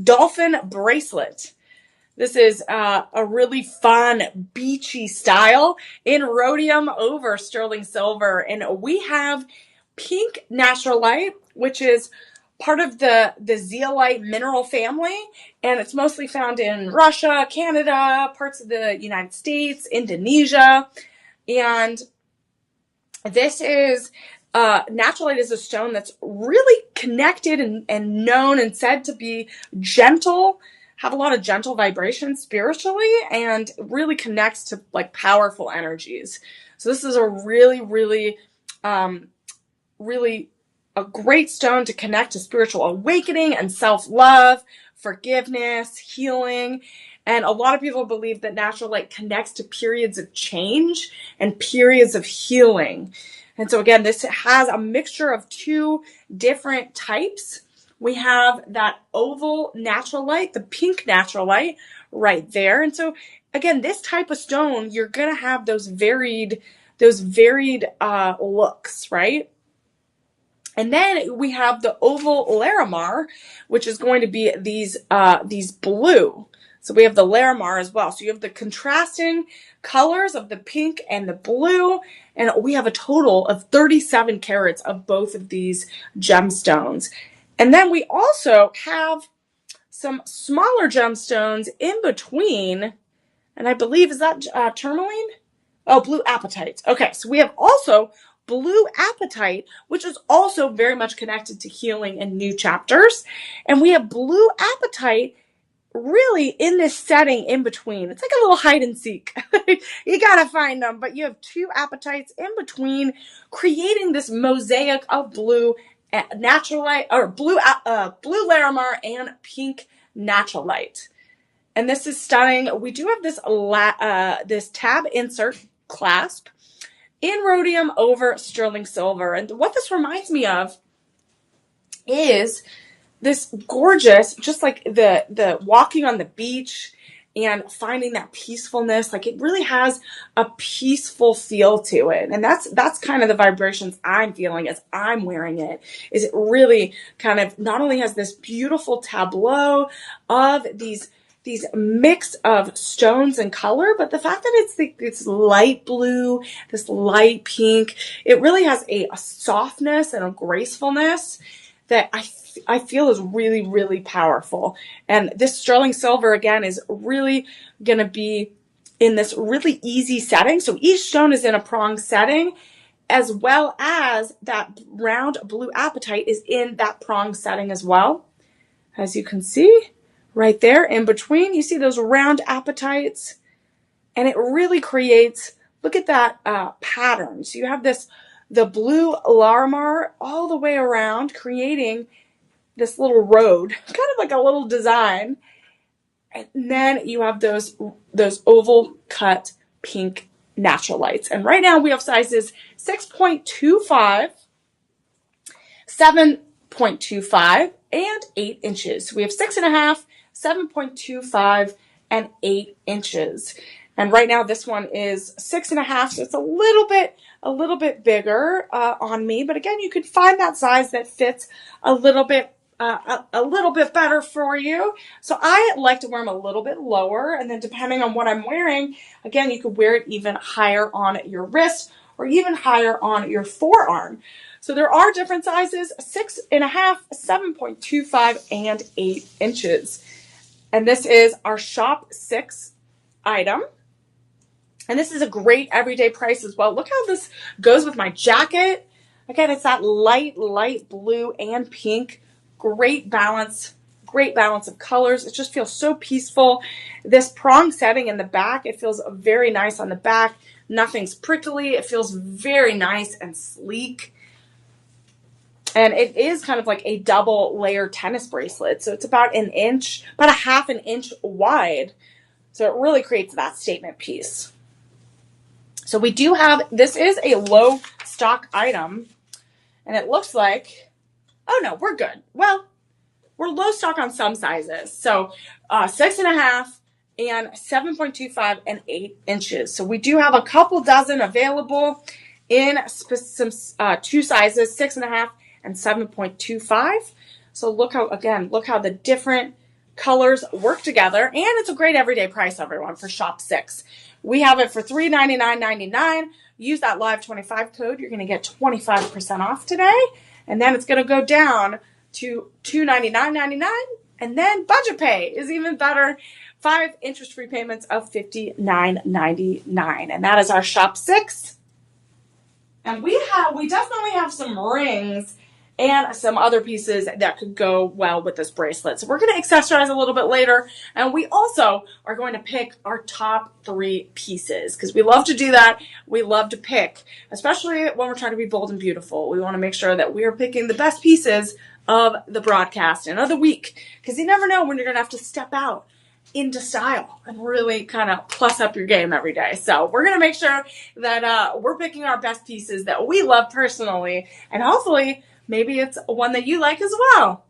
Dolphin Bracelet. This is a really fun, beachy style in rhodium over sterling silver. And we have pink naturalite, which is part of the zeolite mineral family. And it's mostly found in Russia, Canada, parts of the United States, Indonesia. And this is naturalite is a stone that's really connected and known and said to be gentle, have a lot of gentle vibrations spiritually, and really connects to like powerful energies. So this is a really, really, really a great stone to connect to spiritual awakening and self-love, forgiveness, healing. And a lot of people believe that naturalite connects to periods of change and periods of healing. And so again, this has a mixture of two different types. We have that oval naturalite, the pink naturalite right there. And so again, this type of stone, you're going to have those varied looks, right? And then we have the oval Larimar, which is going to be these blue. So we have the Larimar as well. So you have the contrasting colors of the pink and the blue. And we have a total of 37 carats of both of these gemstones. And then we also have some smaller gemstones in between. And I believe, is that tourmaline? Oh, blue apatite. Okay, so we have also blue apatite, which is also very much connected to healing and new chapters. And we have blue apatite really in this setting in between. It's like a little hide and seek. You gotta find them, but you have two apatites in between, creating this mosaic of blue naturalite, or blue Larimar and pink naturalite. And this is stunning. We do have this tab insert clasp in rhodium over sterling silver. And what this reminds me of is this gorgeous, just like the walking on the beach and finding that peacefulness. Like it really has a peaceful feel to it. And that's kind of the vibrations I'm feeling as I'm wearing it. Is it really kind of not only has this beautiful tableau of these mix of stones and color, but the fact that it's light blue, this light pink, it really has a softness and a gracefulness that I feel is really, really powerful. And this sterling silver, again, is really going to be in this really easy setting. So each stone is in a prong setting, as well as that round blue apatite is in that prong setting as well. As you can see right there in between, you see those round apatites, and it really creates, look at that pattern. So you have the blue Larimar all the way around, creating this little road, kind of like a little design. And then you have those oval cut pink natural lights. And right now we have sizes 6.25, 7.25, and 8 inches. We have 6.5, 7.25, and 8 inches. And right now this one is 6.5, so it's a little bit bigger on me. But again, you can find that size that fits a little bit better for you. So I like to wear them a little bit lower, and then depending on what I'm wearing, again, you could wear it even higher on your wrist or even higher on your forearm. So there are different sizes: 6.5, 7.25, and 8 inches. And this is our Shop 6 item. And this is a great everyday price as well. Look how this goes with my jacket. Again, it's that light blue and pink. Great balance of colors. It just feels so peaceful. This prong setting in the back, it feels very nice on the back. Nothing's prickly. It feels very nice and sleek. And it is kind of like a double layer tennis bracelet. So it's about a 1/2 inch wide. So it really creates that statement piece. So we do have, this is a low stock item, and it looks like, oh no, we're good. Well, we're low stock on some sizes. So 6.5 and 7.25 and 8 inches. So we do have a couple dozen available in some 2 sizes, 6.5 and 7.25. So look how the different colors work together, and it's a great everyday price, everyone, for Shop 6. We have it for $399.99. Use that Live25 code. You're going to get 25% off today, and then it's going to go down to $299.99, and then budget pay is even better. 5 interest-free payments of $59.99, and that is our Shop 6. And we definitely have some rings and some other pieces that could go well with this bracelet. So we're going to accessorize a little bit later. And we also are going to pick our top 3 pieces, because we love to do that. We love to pick, especially when we're trying to be bold and beautiful. We want to make sure that we are picking the best pieces of the broadcast and of the week, because you never know when you're going to have to step out into style and really kind of plus up your game every day. So we're going to make sure that we're picking our best pieces that we love personally, and hopefully maybe it's one that you like as well.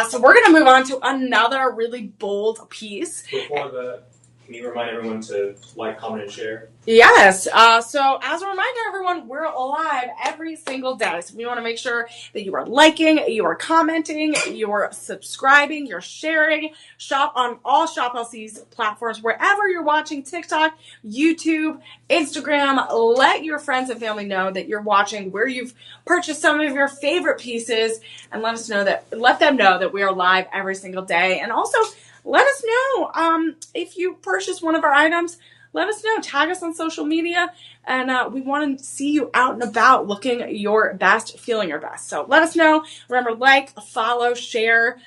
So we're going to move on to another really bold piece. Before that, can you remind everyone to like, comment, and share? Yes. So as a reminder, everyone, we're live every single day. So we want to make sure that you are liking, you are commenting, you're subscribing, you're sharing. Shop on all Shop LC's platforms, wherever you're watching: TikTok, YouTube, Instagram. Let your friends and family know that you're watching, where you've purchased some of your favorite pieces, and let them know that we are live every single day. And also, let us know if you purchase one of our items. Let us know. Tag us on social media, and we want to see you out and about looking your best, feeling your best. So let us know. Remember, like, follow, share,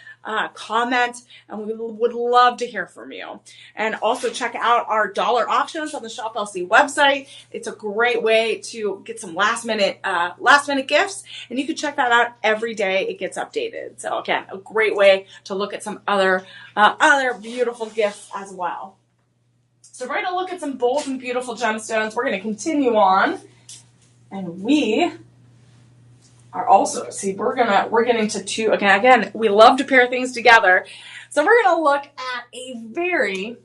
comment, and we would love to hear from you. And also check out our dollar auctions on the Shop LC website. It's a great way to get some last minute gifts, and you can check that out every day. It gets updated. So again, a great way to look at some other beautiful gifts as well. So we're going to look at some bold and beautiful gemstones. We're going to continue on, and we are also, we're getting to 2, again, we love to pair things together. So we're going to look at a very,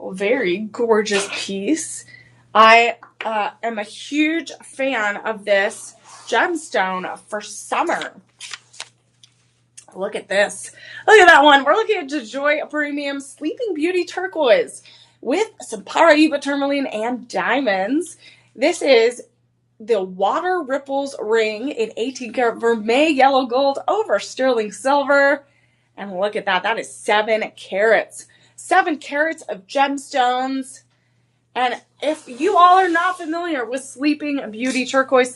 very gorgeous piece. I am a huge fan of this gemstone for summer. Look at this. Look at that one. We're looking at DeJoy Premium Sleeping Beauty Turquoise with some Paraiba tourmaline and diamonds. This is the Water Ripples ring in 18 karat vermeil yellow gold over sterling silver. And look at that. That is 7 carats. 7 carats of gemstones. And if you all are not familiar with Sleeping Beauty Turquoise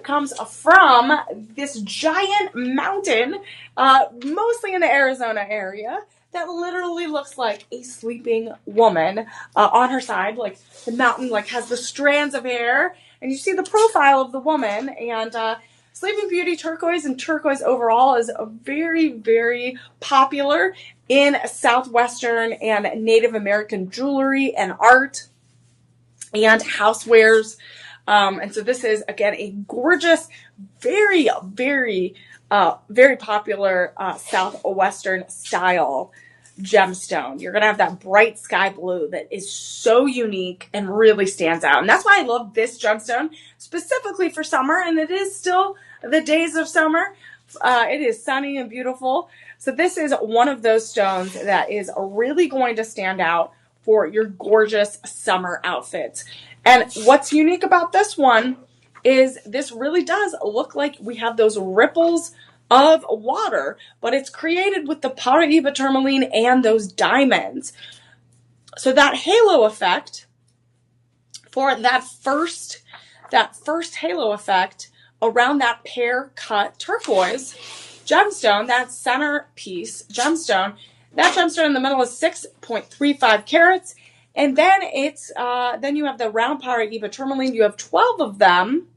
comes from this giant mountain, mostly in the Arizona area, that literally looks like a sleeping woman on her side. Like the mountain has the strands of hair, and you see the profile of the woman, and Sleeping Beauty turquoise and turquoise overall is very, very popular in Southwestern and Native American jewelry and art and housewares. And so this is, again, a gorgeous, very, very, very popular Southwestern style gemstone. You're going to have that bright sky blue that is so unique and really stands out. And that's why I love this gemstone specifically for summer. And it is still the days of summer. It is sunny and beautiful. So this is one of those stones that is really going to stand out for your gorgeous summer outfits. And what's unique about this one is this really does look like we have those ripples of water, but it's created with the Paraiba tourmaline and those diamonds. So that halo effect for that first halo effect around that pear cut turquoise gemstone, that centerpiece gemstone, that gemstone in the middle is 6.35 carats. And then then you have the round Paraiba tourmaline. You have 12 of them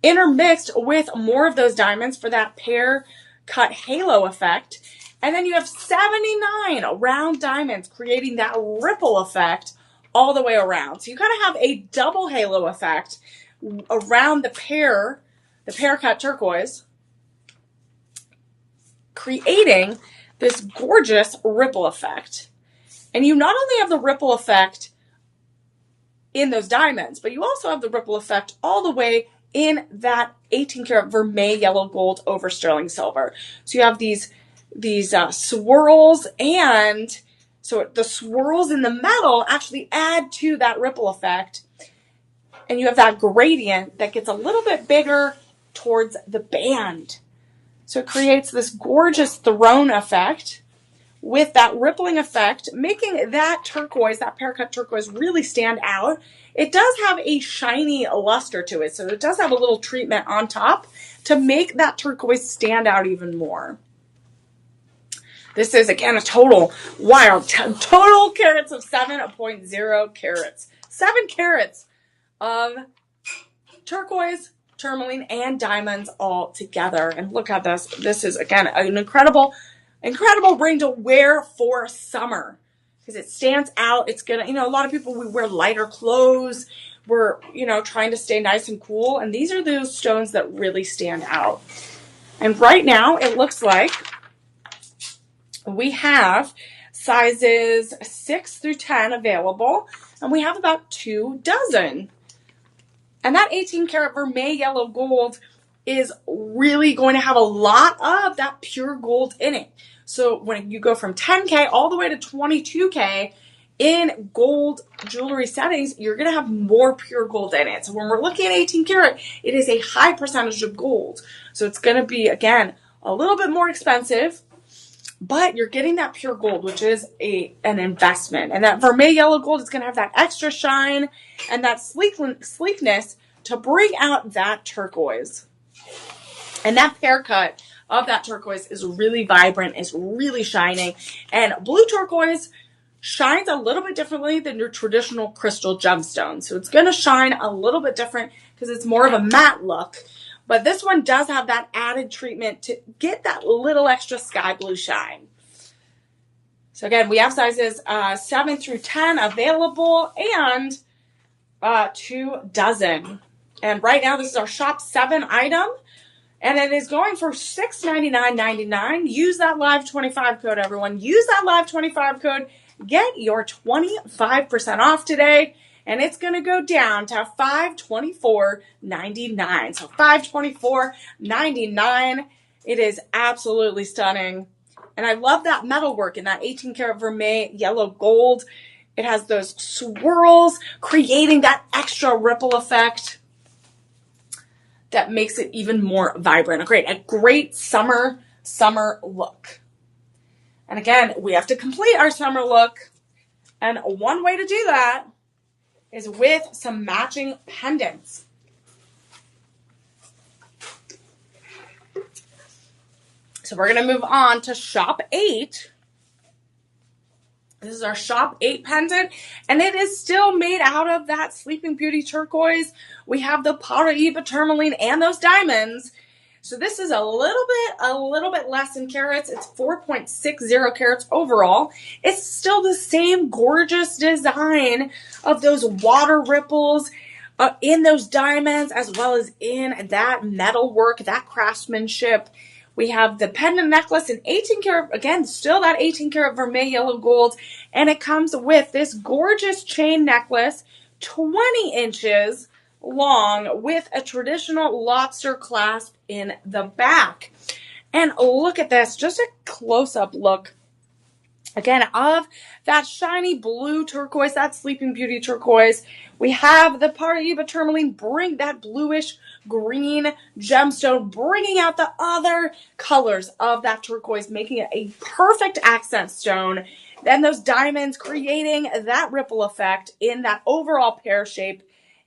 intermixed with more of those diamonds for that pear cut halo effect. And then you have 79 round diamonds creating that ripple effect all the way around. So you kind of have a double halo effect around the pear cut turquoise, creating this gorgeous ripple effect. And you not only have the ripple effect in those diamonds, but you also have the ripple effect all the way in that 18 karat vermeil yellow gold over sterling silver. So you have these swirls, and so the swirls in the metal actually add to that ripple effect. And you have that gradient that gets a little bit bigger towards the band. So it creates this gorgeous throne effect with that rippling effect, making that turquoise, that pear cut turquoise, really stand out. It does have a shiny luster to it, so it does have a little treatment on top to make that turquoise stand out even more. This is, again, a total carats of 7.0 carats. 7 carats of turquoise, tourmaline, and diamonds all together. And look at this. This is, again, an incredible ring to wear for summer because it stands out. It's gonna, a lot of people, we wear lighter clothes. We're, trying to stay nice and cool. And these are those stones that really stand out. And right now it looks like we have sizes 6 through 10 available, and we have about 2 dozen. And that 18 karat vermeil yellow gold is really going to have a lot of that pure gold in it. So when you go from 10K all the way to 22K in gold jewelry settings, you're going to have more pure gold in it. So when we're looking at 18 karat, it is a high percentage of gold. So it's going to be, again, a little bit more expensive, but you're getting that pure gold, which is an investment. And that vermeil yellow gold is going to have that extra shine and that sleekness to bring out that turquoise. And that pear cut of that turquoise is really vibrant, is really shining. And blue turquoise shines a little bit differently than your traditional crystal gemstone. So it's going to shine a little bit different because it's more of a matte look. But this one does have that added treatment to get that little extra sky blue shine. So again, we have sizes 7 through 10 available and 2 dozen. And right now, this is our Shop 7 item. And it is going for $699.99. Use that Live 25 code, everyone. Use that Live 25 code. Get your 25% off today. And it's going to go down to $524.99. So $524.99. It is absolutely stunning. And I love that metalwork in that 18 karat vermeil yellow gold. It has those swirls creating that extra ripple effect that makes it even more vibrant. A great summer look. And again, we have to complete our summer look. And one way to do that is with some matching pendants. So we're going to move on to Shop 8. This is our Shop 8 pendant, and it is still made out of that Sleeping Beauty turquoise. We have the Paraiba tourmaline and those diamonds. So this is a little bit less in carats. It's 4.60 carats overall. It's still the same gorgeous design of those water ripples in those diamonds, as well as in that metal work, that craftsmanship. We have the pendant necklace in 18 karat, again, still that 18 karat vermeil yellow gold. And it comes with this gorgeous chain necklace, 20 inches long, with a traditional lobster clasp in the back. And look at this, just a close-up look, again, of that shiny blue turquoise, that Sleeping Beauty turquoise. We have the Paraiba tourmaline, bring that bluish green gemstone, bringing out the other colors of that turquoise, making it a perfect accent stone. Then those diamonds creating that ripple effect in that overall pear shape.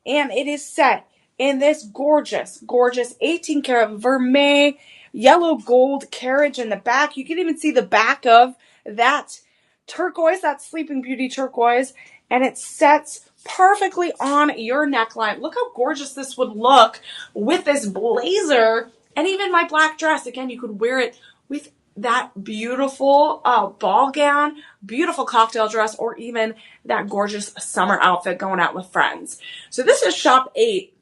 And it is set in this gorgeous, gorgeous 18 karat vermeil yellow gold carriage in the back. You can even see the back of that turquoise, that Sleeping Beauty turquoise, and it sets perfectly on your neckline. Look how gorgeous this would look with this blazer and even my black dress. Again, you could wear it with that beautiful ball gown, beautiful cocktail dress, or even that gorgeous summer outfit going out with friends. So this is Shop 8,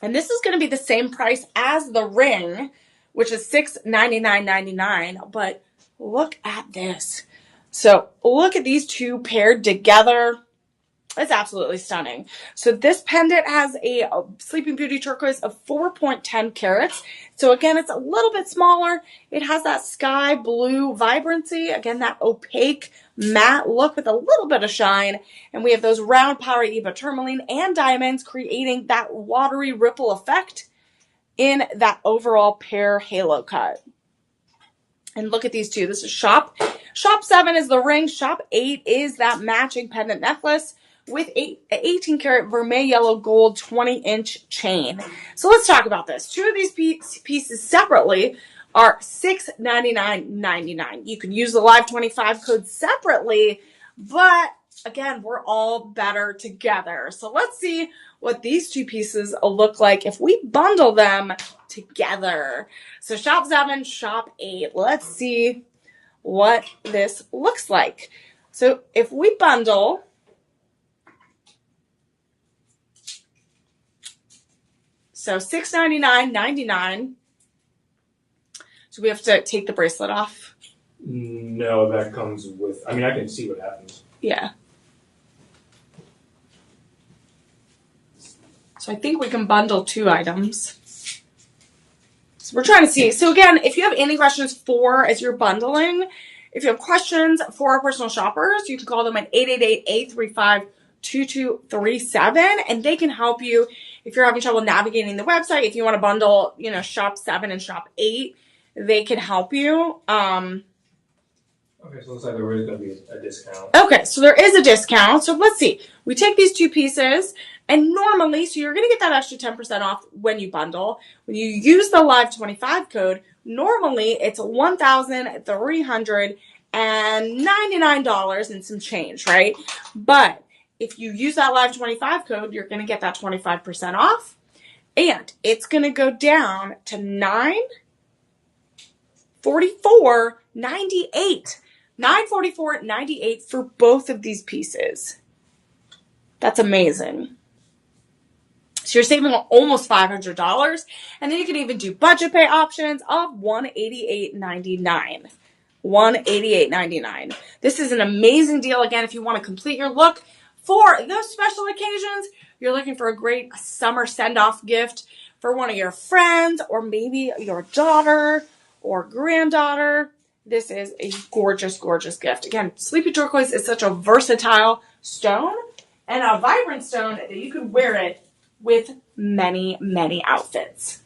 and this is going to be the same price as the ring, which is $699.99, but look at this. So look at these two paired together. It's absolutely stunning. So this pendant has a Sleeping Beauty turquoise of 4.10 carats. So again, it's a little bit smaller. It has that sky blue vibrancy. Again, that opaque matte look with a little bit of shine. And we have those round Paraiba tourmaline and diamonds creating that watery ripple effect in that overall pear halo cut. And look at these two. This is Shop 7 is the ring. Shop 8 is that matching pendant necklace with 18 karat vermeil yellow gold 20-inch chain. So let's talk about this. Two of these pieces separately are $699.99. You can use the Live 25 code separately, but again, we're all better together. So let's see what these two pieces look like if we bundle them together. So Shop 7, Shop 8. Let's see what this looks like. So if we bundle So $699.99. So we have to take the bracelet off. No, that comes with. I mean, I can see what happens. Yeah. So I think we can bundle two items. So we're trying to see. So again, if you have any questions as you're bundling, if you have questions for our personal shoppers, you can call them at 888-835-2237, and they can help you if you're having trouble navigating the website. If you want to bundle, Shop 7 and Shop 8, they can help you. Okay, so it looks like there is going to be a discount. Okay, so there is a discount. So let's see. We take these two pieces, and normally, so you're going to get that extra 10% off when you bundle. When you use the Live 25 code, normally it's $1,399 and some change, right? But if you use that Live 25 code, you're going to get that 25% off, and it's going to go down to $944.98. $944.98 for both of these pieces. That's amazing. So you're saving almost $500, and then you can even do budget pay options of $188.99. $188.99. This is an amazing deal. Again, if you want to complete your look for those special occasions, you're looking for a great summer send-off gift for one of your friends, or maybe your daughter or granddaughter. This is a gorgeous, gorgeous gift. Again, Sleepy Turquoise is such a versatile stone and a vibrant stone that you can wear it with many, many outfits.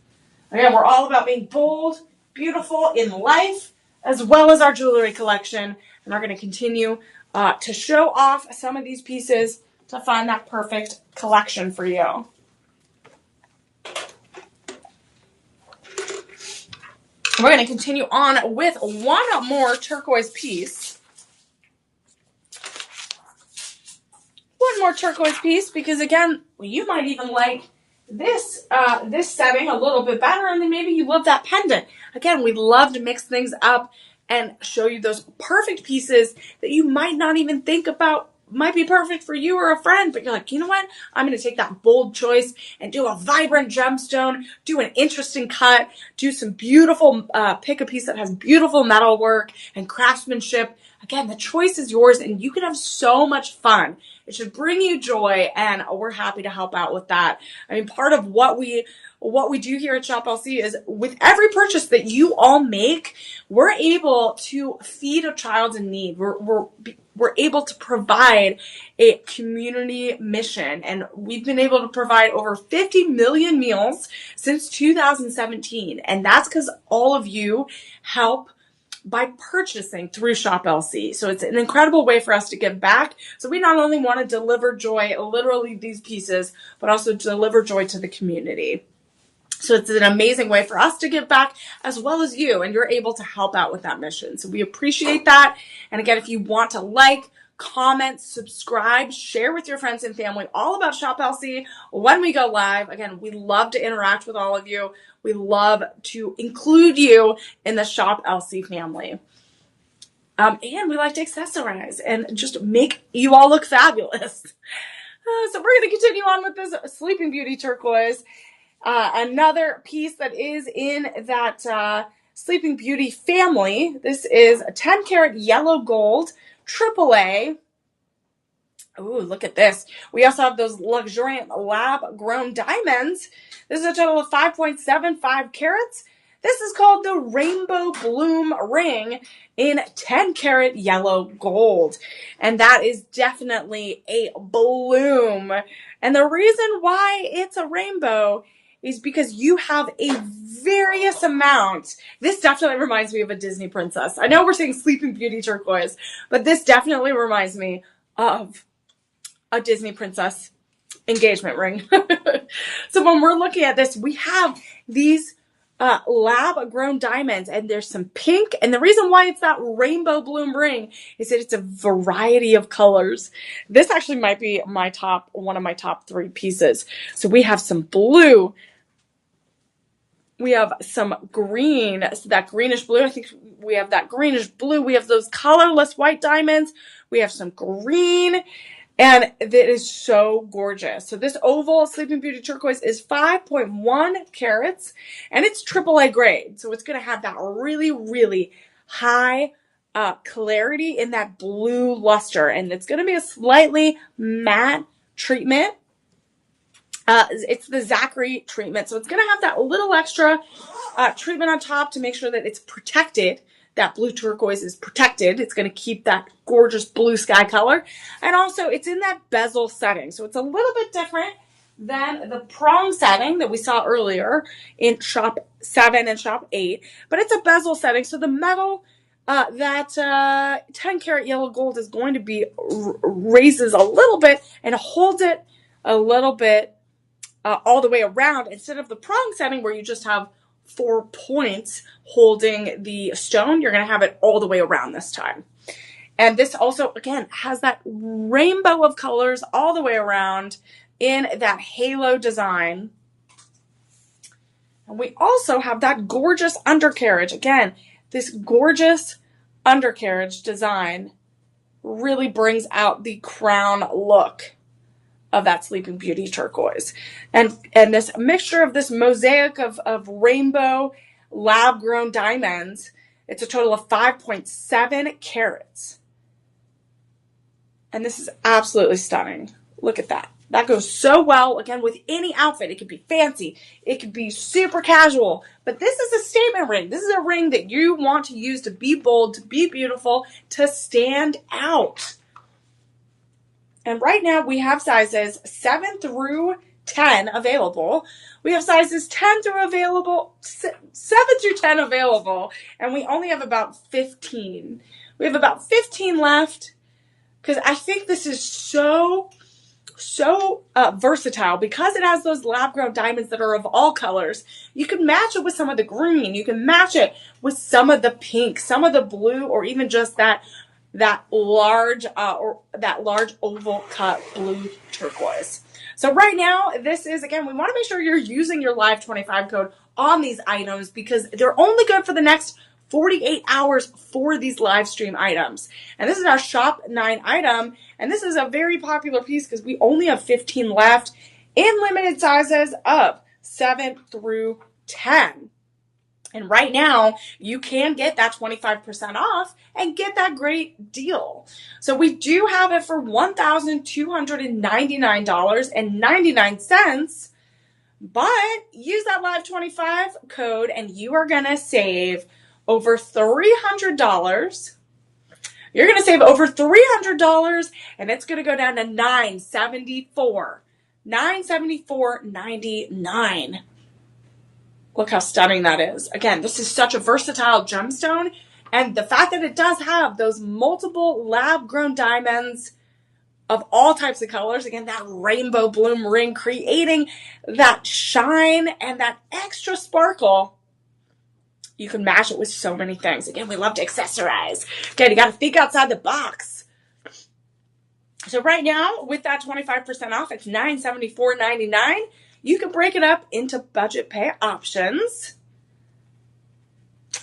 Again, we're all about being bold, beautiful in life, as well as our jewelry collection. And we're going to continue to show off some of these pieces to find that perfect collection for you. We're going to continue on with one more turquoise piece. more turquoise piece because again, you might even like this this setting a little bit better, and then maybe you love that pendant. Again, we love to mix things up and show you those perfect pieces that you might not even think about might be perfect for you or a friend, but you're like, you know what? I'm going to take that bold choice and do a vibrant gemstone, do an interesting cut, do some beautiful, pick a piece that has beautiful metal work and craftsmanship. Again, the choice is yours and you can have so much fun. It should bring you joy, and we're happy to help out with that. I mean, part of what we do here at Shop LC is with every purchase that you all make, we're able to feed a child in need. We're able to provide a community mission, and we've been able to provide over 50 million meals since 2017. And that's because all of you help by purchasing through Shop LC. So it's an incredible way for us to give back. So we not only want to deliver joy, literally these pieces, but also deliver joy to the community. So it's an amazing way for us to give back as well as you, and you're able to help out with that mission. So we appreciate that. And again, if you want to like, comment, subscribe, share with your friends and family all about Shop LC when we go live. Again, we love to interact with all of you. We love to include you in the Shop LC family. And we like to accessorize and just make you all look fabulous. So we're going to continue on with this Sleeping Beauty turquoise. Another piece that is in that Sleeping Beauty family. This is a 10 karat yellow gold, AAA. Ooh, look at this. We also have those luxuriant lab grown diamonds. This is a total of 5.75 carats. This is called the Rainbow Bloom Ring in 10 karat yellow gold. And that is definitely a bloom. And the reason why it's a rainbow is because you have a various amount. This definitely reminds me of a Disney princess. I know we're saying Sleeping Beauty turquoise, but this definitely reminds me of a Disney princess engagement ring. So when we're looking at this, we have these lab grown diamonds, and there's some pink. And the reason why it's that rainbow bloom ring is that it's a variety of colors. This actually might be one of my top 3 pieces. So we have some blue. We have some green, so that greenish blue. I think we have that greenish blue. We have those colorless white diamonds. We have some green, and it is so gorgeous. So this oval Sleeping Beauty turquoise is 5.1 carats, and it's AAA grade. So it's going to have that really, really high clarity in that blue luster, and it's going to be a slightly matte treatment. It's the Zachary treatment. So it's going to have that little extra treatment on top to make sure that it's protected. That blue turquoise is protected. It's going to keep that gorgeous blue sky color. And also it's in that bezel setting. So it's a little bit different than the prong setting that we saw earlier in Shop 7 and Shop 8. But it's a bezel setting. So the metal that 10 karat yellow gold is going to be raises a little bit and holds it a little bit all the way around, instead of the prong setting where you just have 4 points holding the stone. You're going to have it all the way around this time. And this also, again, has that rainbow of colors all the way around in that halo design. And we also have that gorgeous undercarriage. Again, this gorgeous undercarriage design really brings out the crown look of that Sleeping Beauty turquoise. And this mixture of this mosaic of rainbow lab-grown diamonds, it's a total of 5.7 carats. And this is absolutely stunning. Look at that. That goes so well, again, with any outfit. It could be fancy. It could be super casual. But this is a statement ring. This is a ring that you want to use to be bold, to be beautiful, to stand out. And right now we have sizes 7 through 10 available. We have sizes 7 through 10 available, and we only have about 15. We have about 15 left because I think this is so versatile because it has those lab-grown diamonds that are of all colors. You can match it with some of the green. You can match it with some of the pink, some of the blue, or even just that that large oval cut blue turquoise. So right now, this is, again, we want to make sure you're using your Live 25 code on these items because they're only good for the next 48 hours for these live stream items. And this is our Shop 9 item. And this is a very popular piece because we only have 15 left in limited sizes of 7 through 10. And right now, you can get that 25% off and get that great deal. So we do have it for $1,299.99. But use that Live 25 code and you are going to save over $300. You're going to save over $300 and it's going to go down to $974.99. Look how stunning that is. Again, this is such a versatile gemstone. And the fact that it does have those multiple lab-grown diamonds of all types of colors, again, that rainbow bloom ring, creating that shine and that extra sparkle. You can match it with so many things. Again, we love to accessorize. Again, you got to think outside the box. So right now, with that 25% off, it's $974.99. You can break it up into budget pay options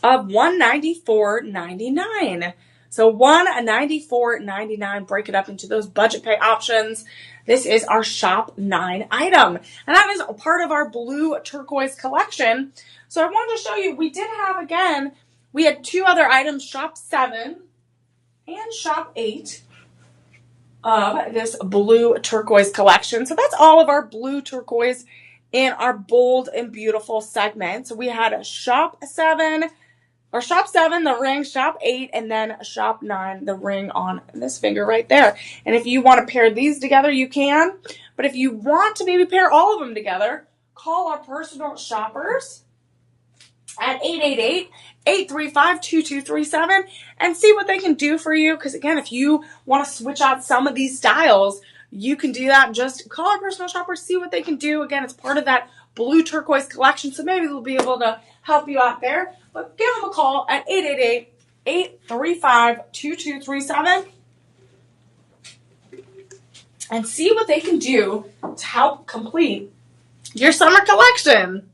of $194.99. So $194.99, break it up into those budget pay options. This is our Shop 9 item. And that is a part of our blue turquoise collection. So I wanted to show you, we did have, again, we had two other items, Shop 7 and Shop 8. Of this blue turquoise collection. So that's all of our blue turquoise in our bold and beautiful segment. So we had a Shop 7, the ring, Shop 8, and then Shop 9, the ring on this finger right there. And if you want to pair these together, you can. But if you want to maybe pair all of them together, call our personal shoppers at 888-835-2237 and see what they can do for you. Because again, if you want to switch out some of these styles, you can do that. Just call our personal shopper, see what they can do. Again, it's part of that blue turquoise collection, so maybe they'll be able to help you out there. But give them a call at 888-835-2237 and see what they can do to help complete your summer collection.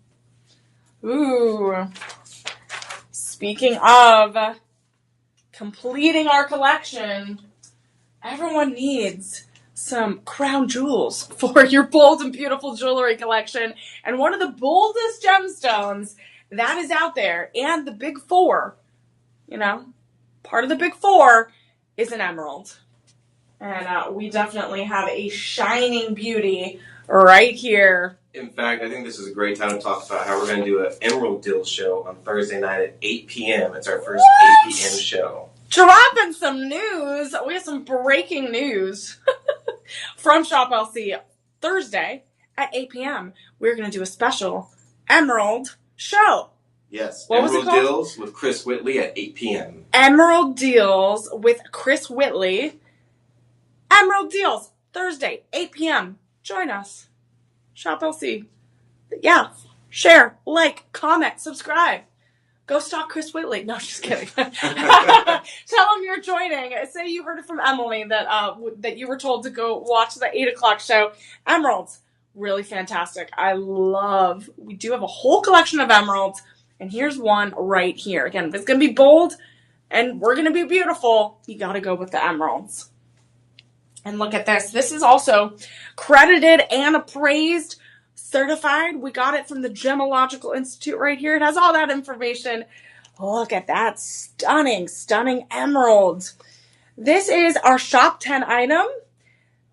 Ooh, speaking of completing our collection, everyone needs some crown jewels for your bold and beautiful jewelry collection. And one of the boldest gemstones that is out there, and the big four, part of the big four is an emerald. And we definitely have a shining beauty right here. In fact, I think this is a great time to talk about how we're going to do an Emerald Deal show on Thursday night at 8 p.m. It's our first 8 p.m. show. Dropping some news. We have some breaking news from Shop LC. Thursday at 8 p.m. We're going to do a special Emerald show. Yes. What was it called? Emerald Deals with Chris Whitley at 8 p.m. Emerald Deals with Chris Whitley. Emerald Deals, Thursday, 8 p.m. Join us. Shop LC. Yeah. Share, like, comment, subscribe. Go stalk Chris Whitley. No, just kidding. Tell him you're joining. Say you heard it from Emily that you were told to go watch the 8 o'clock show. Emeralds, really fantastic. We do have a whole collection of emeralds, and here's one right here. Again, if it's going to be bold and we're going to be beautiful, you got to go with the emeralds. And look at this. This is also credited and appraised, certified. We got it from the Gemological Institute right here. It has all that information. Look at that stunning, stunning emerald. This is our Shop 10 item.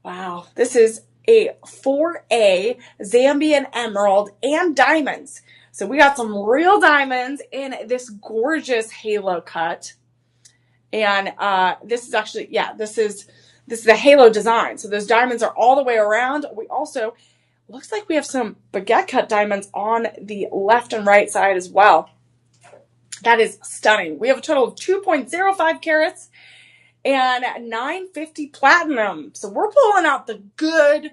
Wow. This is a 4A Zambian emerald and diamonds. So we got some real diamonds in this gorgeous halo cut. And this is actually, this is the halo design. So those diamonds are all the way around. We also, looks like we have some baguette cut diamonds on the left and right side as well. That is stunning. We have a total of 2.05 carats and 950 platinum. So we're pulling out the good,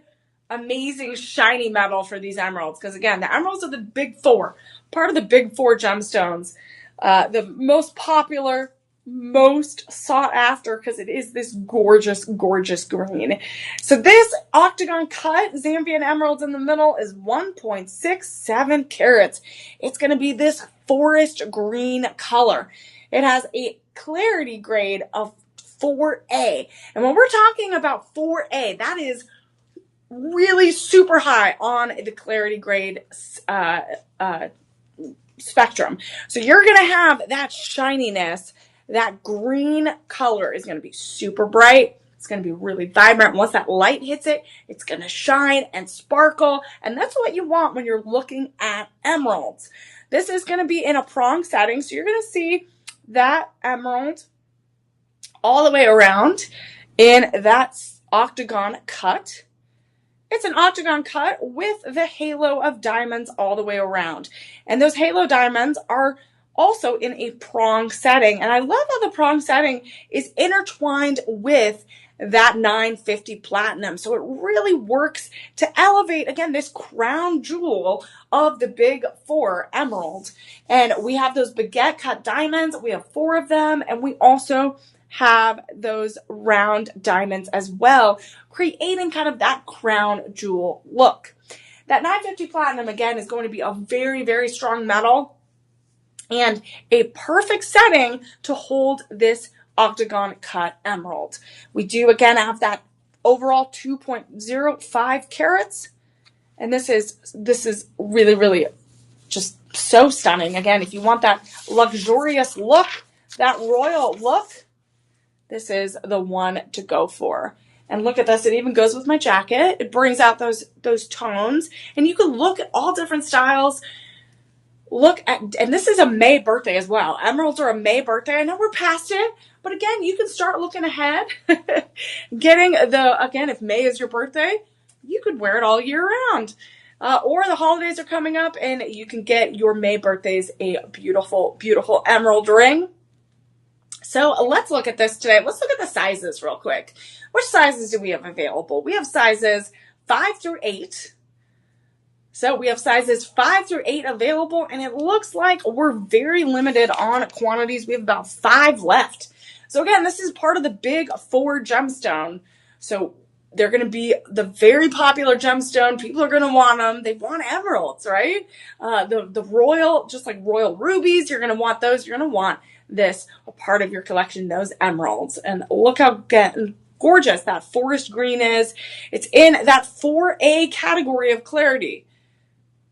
amazing, shiny metal for these emeralds. Because again, the emeralds are the big four, part of the big four gemstones. The most popular, most sought after because it is this gorgeous, gorgeous green. So this octagon cut Zambian emeralds in the middle is 1.67 carats. It's going to be this forest green color. It has a clarity grade of 4A. And when we're talking about 4A, that is really super high on the clarity grade spectrum. So you're going to have that shininess. That green color is going to be super bright. It's going to be really vibrant. Once that light hits it, it's going to shine and sparkle. And that's what you want when you're looking at emeralds. This is going to be in a prong setting. So you're going to see that emerald all the way around in that octagon cut. It's an octagon cut with the halo of diamonds all the way around. And those halo diamonds are also in a prong setting. And I love how the prong setting is intertwined with that 950 platinum. So it really works to elevate, again, this crown jewel of the Big Four emerald. And we have those baguette cut diamonds. We have 4 of them. And we also have those round diamonds as well, creating kind of that crown jewel look. That 950 platinum, again, is going to be a very, very strong metal and a perfect setting to hold this octagon cut emerald. We do, again, have that overall 2.05 carats. And this is really, really just so stunning. Again, if you want that luxurious look, that royal look, this is the one to go for. And look at this. It even goes with my jacket. It brings out those tones. And you can look at all different styles. And this is a May birthday as well. Emeralds are a May birthday. I know we're past it. But again, you can start looking ahead. Again, if May is your birthday, you could wear it all year round. Or the holidays are coming up and you can get your May birthdays a beautiful, beautiful emerald ring. So let's look at this today. Let's look at the sizes real quick. Which sizes do we have available? We have sizes 5 through 8. So we have sizes 5 through 8 available, and it looks like we're very limited on quantities. We have about 5 left. So again, this is part of the Big Four gemstone. So they're going to be the very popular gemstone. People are going to want them. They want emeralds, right? The royal, just like royal rubies, you're going to want those. You're going to want this a part of your collection, those emeralds. And look how gorgeous that forest green is. It's in that 4A category of clarity.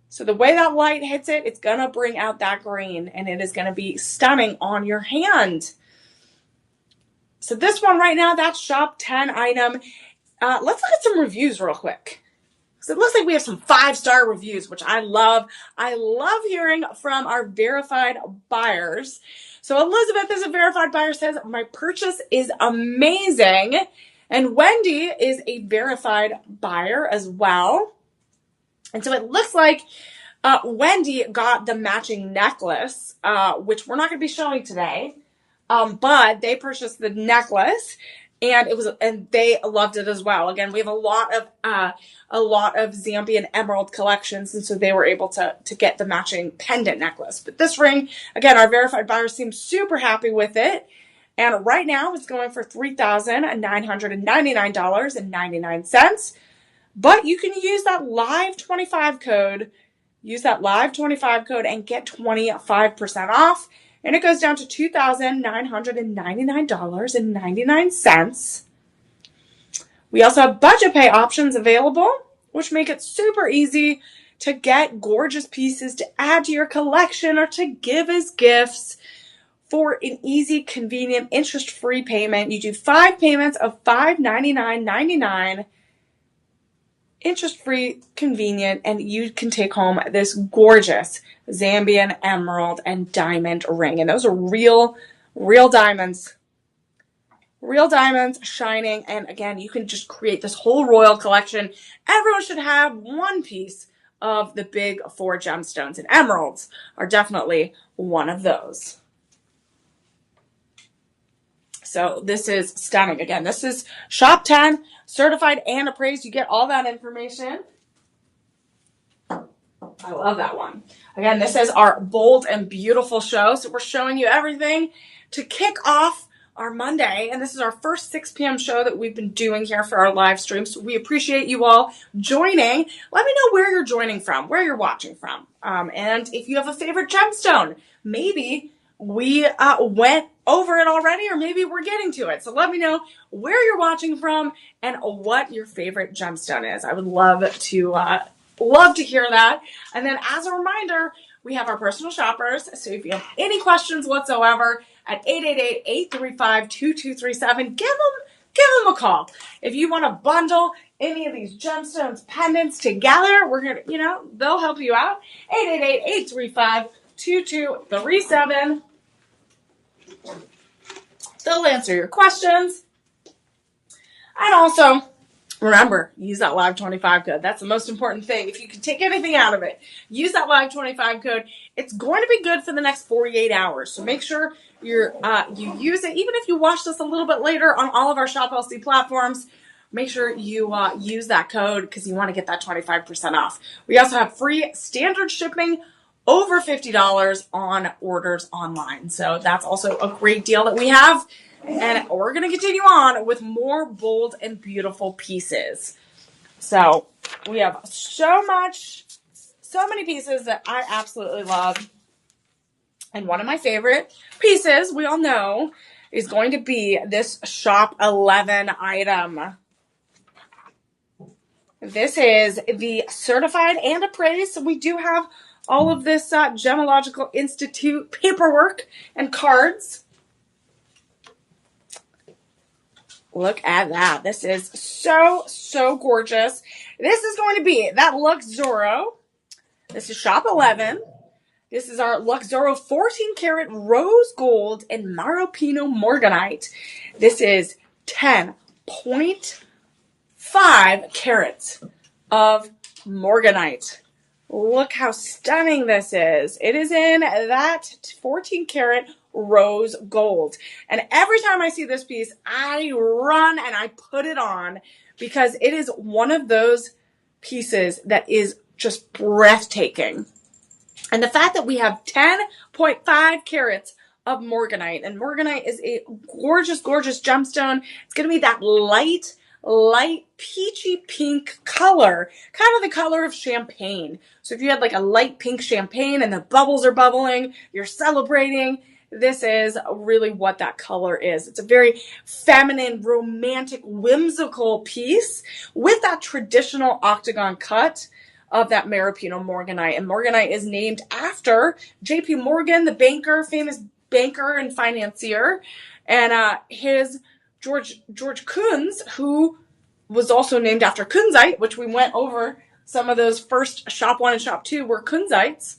So the way that light hits it, it's going to bring out that green, and it is going to be stunning on your hand. So this one right now, that's shop 10 item. Let's look at some reviews real quick. So it looks like we have some 5-star reviews, which I love. I love hearing from our verified buyers. So Elizabeth is a verified buyer, says, my purchase is amazing. And Wendy is a verified buyer as well. And so it looks like Wendy got the matching necklace, which we're not going to be showing today. But they purchased the necklace. And they loved it as well. Again, we have a lot of Zambian emerald collections, and so they were able to get the matching pendant necklace. But this ring, again, our verified buyers seem super happy with it. And right now it's going for $3,999.99. But you can use that live 25 code. Use that live 25 code and get 25% off. And it goes down to $2,999.99. We also have budget pay options available, which make it super easy to get gorgeous pieces to add to your collection or to give as gifts for an easy, convenient, interest-free payment. You do 5 payments of $599.99. Interest-free, convenient, and you can take home this gorgeous Zambian emerald and diamond ring. And those are real diamonds. Real diamonds shining. And again, you can just create this whole royal collection. Everyone should have one piece of the Big Four gemstones, and emeralds are definitely one of those. So this is stunning. Again, this is Shop 10, certified and appraised. You get all that information I love that one. Again, this is our bold and beautiful show. So we're showing you everything to kick off our Monday. And this is our first 6 p.m. show that we've been doing here for our live stream. So we appreciate you all joining. Let me know where you're joining from, where you're watching from. And if you have a favorite gemstone, maybe we went over it already, or maybe we're getting to it. So let me know where you're watching from and what your favorite gemstone is. I would love to hear that. And then as a reminder, we have our personal shoppers. So if you have any questions whatsoever at 888-835-2237, give them a call. If you want to bundle any of these gemstones pendants together, we're going to, they'll help you out. 888-835-2237. They'll answer your questions. And also, remember, use that Live 25 code. That's the most important thing. If you can take anything out of it, use that Live 25 code. It's going to be good for the next 48 hours. So make sure you use it. Even if you watch this a little bit later on all of our Shop LC platforms, make sure you use that code because you want to get that 25% off. We also have free standard shipping over $50 on orders online. So that's also a great deal that we have. And we're going to continue on with more bold and beautiful pieces. So we have so many pieces that I absolutely love. And one of my favorite pieces, we all know, is going to be this Shop 11 item. This is the certified and appraised. So we do have all of this Gemological Institute paperwork and cards. Look at that. This is so gorgeous. This is going to be that Luxoro. This is Shop 11. This is our Luxoro 14 karat rose gold and Meropino morganite. This is 10.5 carats of morganite. Look how stunning this is. It is in that 14 karat rose gold. And every time I see this piece, I run and I put it on because it is one of those pieces that is just breathtaking. And the fact that we have 10.5 carats of morganite, and morganite is a gorgeous, gorgeous gemstone. It's going to be that light peachy pink color, kind of the color of champagne. So if you had like a light pink champagne and the bubbles are bubbling, you're celebrating. This is really what that color is. It's a very feminine, romantic, whimsical piece with that traditional octagon cut of that Meropino morganite. And morganite is named after J.P. Morgan, the banker, famous banker and financier, and his George Kunz, who was also named after kunzite, which we went over. Some of those first Shop 1 and Shop 2 were kunzites.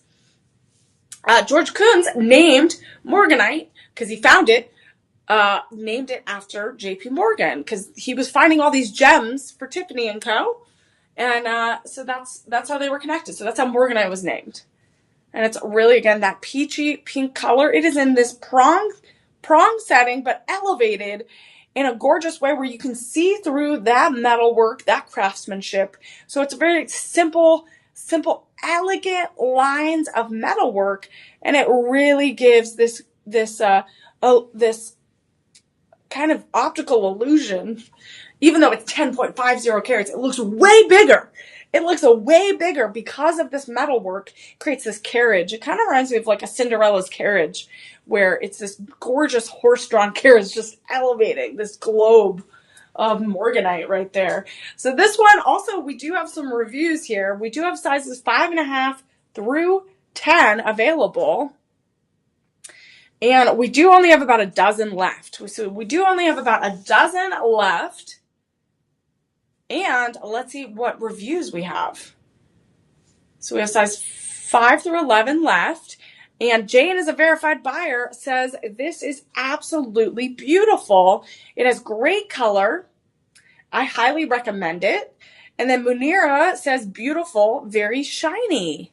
George Kunz named morganite, because he found it, named it after J.P. Morgan, because he was finding all these gems for Tiffany & Co. And so that's how they were connected. So that's how morganite was named. And it's really, again, that peachy pink color. It is in this prong setting, but elevated in a gorgeous way where you can see through that metalwork, that craftsmanship. So it's very simple, elegant lines of metalwork, and it really gives this kind of optical illusion. Even though it's 10.50 carats, it looks way bigger. It looks way bigger because of this metalwork. It creates this carriage. It kind of reminds me of like a Cinderella's carriage, where it's this gorgeous horse-drawn carriage just elevating this globe of morganite right there. So this one also, we do have some reviews here. We do have sizes 5.5 through 10 available. And we do only have about a dozen left. So we do only have about a dozen left. And let's see what reviews we have. So we have size 5 through 11 left. And Jane is a verified buyer, says this is absolutely beautiful. It has great color. I highly recommend it. And then Munira says beautiful, very shiny.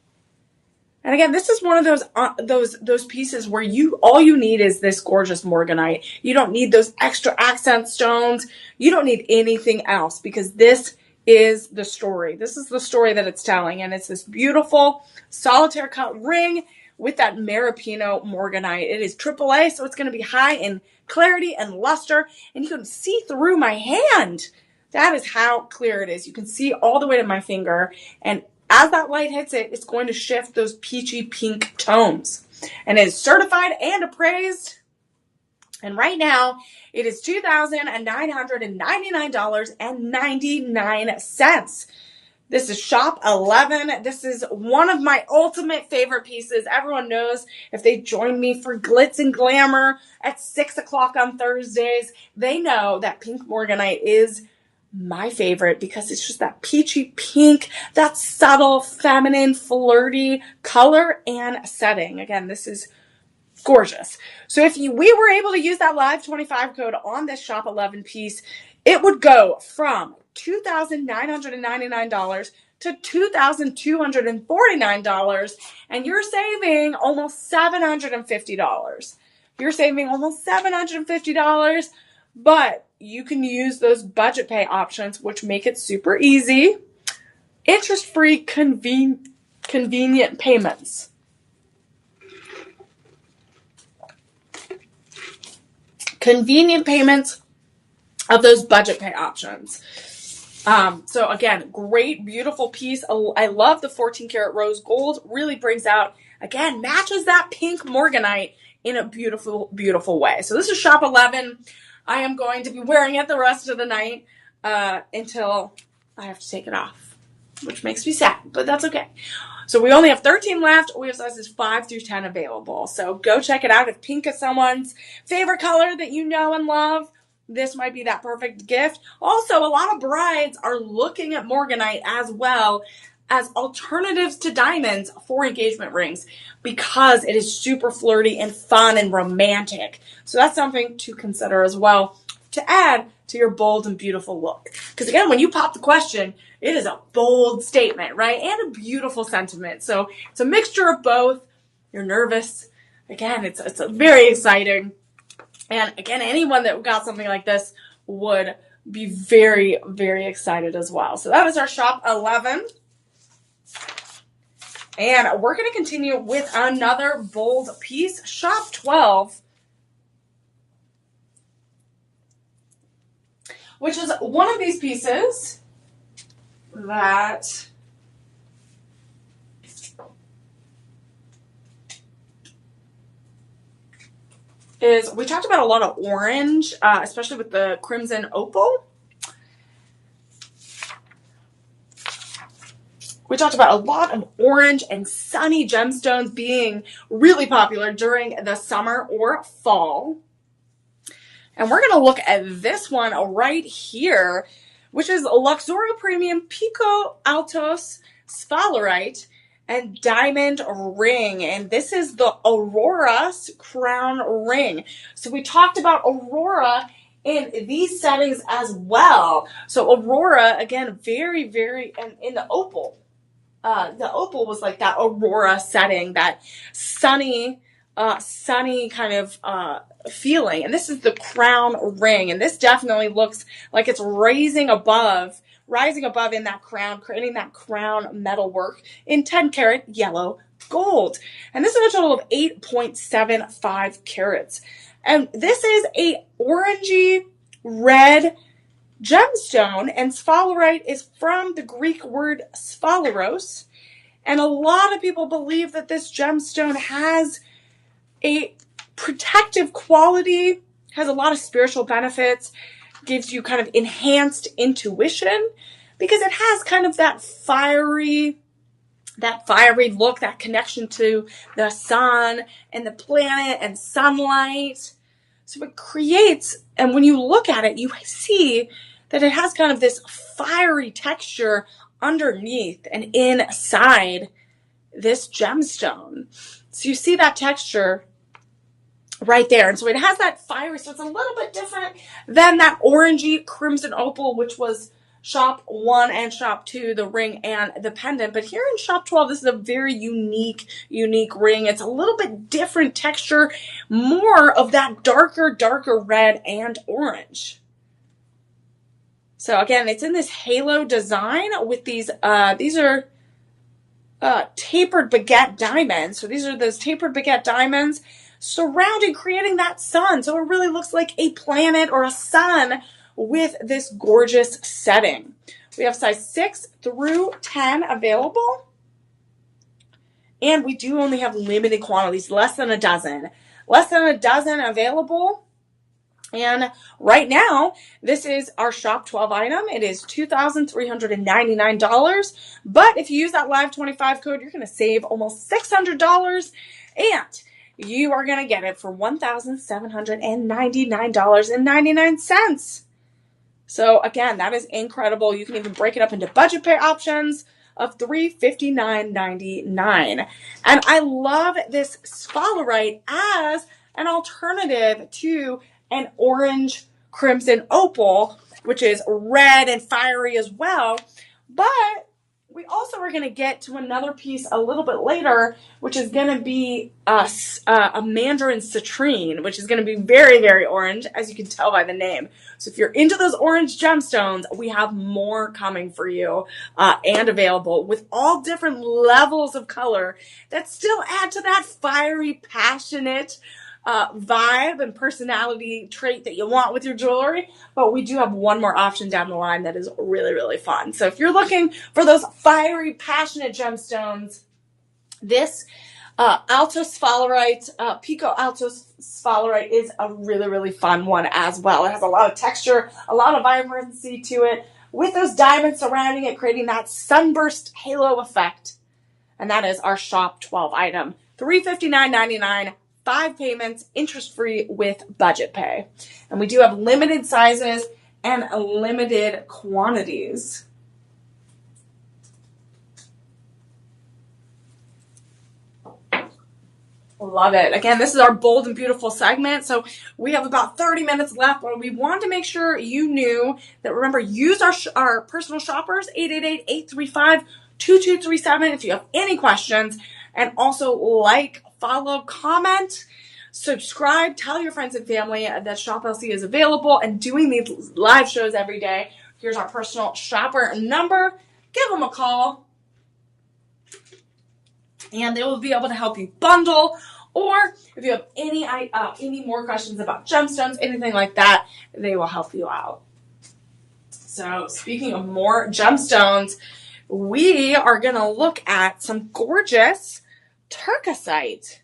And again, this is one of those pieces where all you need is this gorgeous morganite. You don't need those extra accent stones. You don't need anything else because this is the story. This is the story that it's telling. And it's this beautiful solitaire cut ring with that Maripino Morganite. It is AAA, so it's going to be high in clarity and luster. And you can see through my hand. That is how clear it is. You can see all the way to my finger. And as that light hits it, it's going to shift those peachy pink tones. And it is certified and appraised. And right now, it is $2,999.99. This is Shop 11. This is one of my ultimate favorite pieces. Everyone knows if they join me for Glitz and Glamour at 6 o'clock on Thursdays, they know that pink Morganite is my favorite because it's just that peachy pink, that subtle, feminine, flirty color and setting. Again, this is gorgeous. So if we were able to use that live 25 code on this Shop 11 piece, it would go from $2,999 to $2,249, and you're saving almost $750. You're saving almost $750, but you can use those budget pay options, which make it super easy. Interest-free, convenient payments. Convenient payments of those budget pay options. So again, great, beautiful piece. I love the 14 karat rose gold. Really brings out, again, matches that pink Morganite in a beautiful, beautiful way. So this is Shop 11. I am going to be wearing it the rest of the night until I have to take it off, which makes me sad, but that's okay. So we only have 13 left. We have sizes 5 through 10 available. So go check it out. If pink is someone's favorite color that you know and love, this might be that perfect gift. Also, a lot of brides are looking at Morganite as well as alternatives to diamonds for engagement rings because it is super flirty and fun and romantic. So that's something to consider as well to add to your bold and beautiful look. Because again, when you pop the question, it is a bold statement, right? And a beautiful sentiment. So it's a mixture of both. You're nervous. Again, it's very exciting. And again, anyone that got something like this would be very, very excited as well. So that is our Shop 11. And we're going to continue with another bold piece, Shop 12, which is one of these pieces that is, we talked about a lot of orange, especially with the crimson opal. We talked about a lot of orange and sunny gemstones being really popular during the summer or fall. And we're going to look at this one right here, which is Luxoria Premium Pico Altos Sphalerite and Diamond Ring. And this is the Aurora's Crown Ring. So we talked about Aurora in these settings as well. So Aurora, again, very, very, and in the opal. The opal was like that Aurora setting, that sunny kind of feeling. And this is the crown ring. And this definitely looks like it's rising above in that crown, creating that crown metalwork in 10 karat yellow gold. And this is a total of 8.75 carats. And this is a orangey red gemstone, and sphalerite is from the Greek word sphaleros. And a lot of people believe that this gemstone has a protective quality, has a lot of spiritual benefits, gives you kind of enhanced intuition because it has kind of that fiery look, that connection to the sun and the planet and sunlight. So it creates, and when you look at it, you see that it has kind of this fiery texture underneath and inside this gemstone. So you see that texture right there. And so it has that fiery, so it's a little bit different than that orangey crimson opal, which was Shop 1 and Shop 2, the ring and the pendant. But here in Shop 12, this is a very unique ring. It's a little bit different texture, more of that darker red and orange. So again, it's in this halo design with these are tapered baguette diamonds. So these are those tapered baguette diamonds surrounding, creating that sun. So it really looks like a planet or a sun with this gorgeous setting. We have size 6 through 10 available. And we do only have limited quantities, less than a dozen. Less than a dozen available. And right now, this is our Shop 12 item. It is $2,399. But if you use that Live 25 code, you're going to save almost $600. And you are going to get it for $1,799.99. So again, that is incredible. You can even break it up into budget pay options of $359.99. And I love this sphalerite as an alternative to an orange crimson opal, which is red and fiery as well. But we also are going to get to another piece a little bit later, which is going to be a mandarin citrine, which is going to be very, very orange, as you can tell by the name. So if you're into those orange gemstones, we have more coming for you and available with all different levels of color that still add to that fiery, passionate vibe and personality trait that you want with your jewelry. But we do have one more option down the line that is really, really fun. So if you're looking for those fiery, passionate gemstones, this Alto Sphalerite, Pico Alto Sphalerite is a really, really fun one as well. It has a lot of texture, a lot of vibrancy to it, with those diamonds surrounding it, creating that sunburst halo effect. And that is our Shop 12 item. $359.99. 5 payments, interest-free with budget pay. And we do have limited sizes and limited quantities. Love it. Again, this is our bold and beautiful segment. So we have about 30 minutes left, but we wanted to make sure you knew that, remember, use our personal shoppers, 888-835-2237 if you have any questions. And also like, follow, comment, subscribe, tell your friends and family that Shop LC is available and doing these live shows every day. Here's our personal shopper number. Give them a call and they will be able to help you bundle. Or if you have any more questions about gemstones, anything like that, they will help you out. So speaking of more gemstones, we are going to look at some gorgeous turquoisite.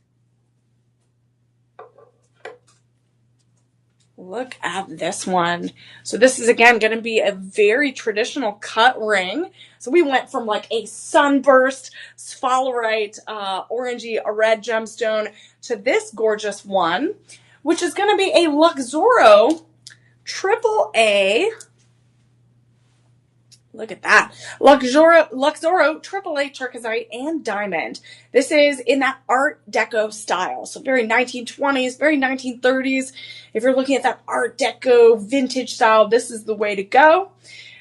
Look at this one. So this is, again, going to be a very traditional cut ring. So we went from like a sunburst, sphalerite, orangey, a red gemstone to this gorgeous one, which is going to be a Luxoro AAA. Look at that. Luxoro AAA turquoisite and diamond. This is in that Art Deco style. So very 1920s, very 1930s. If you're looking at that Art Deco vintage style, this is the way to go,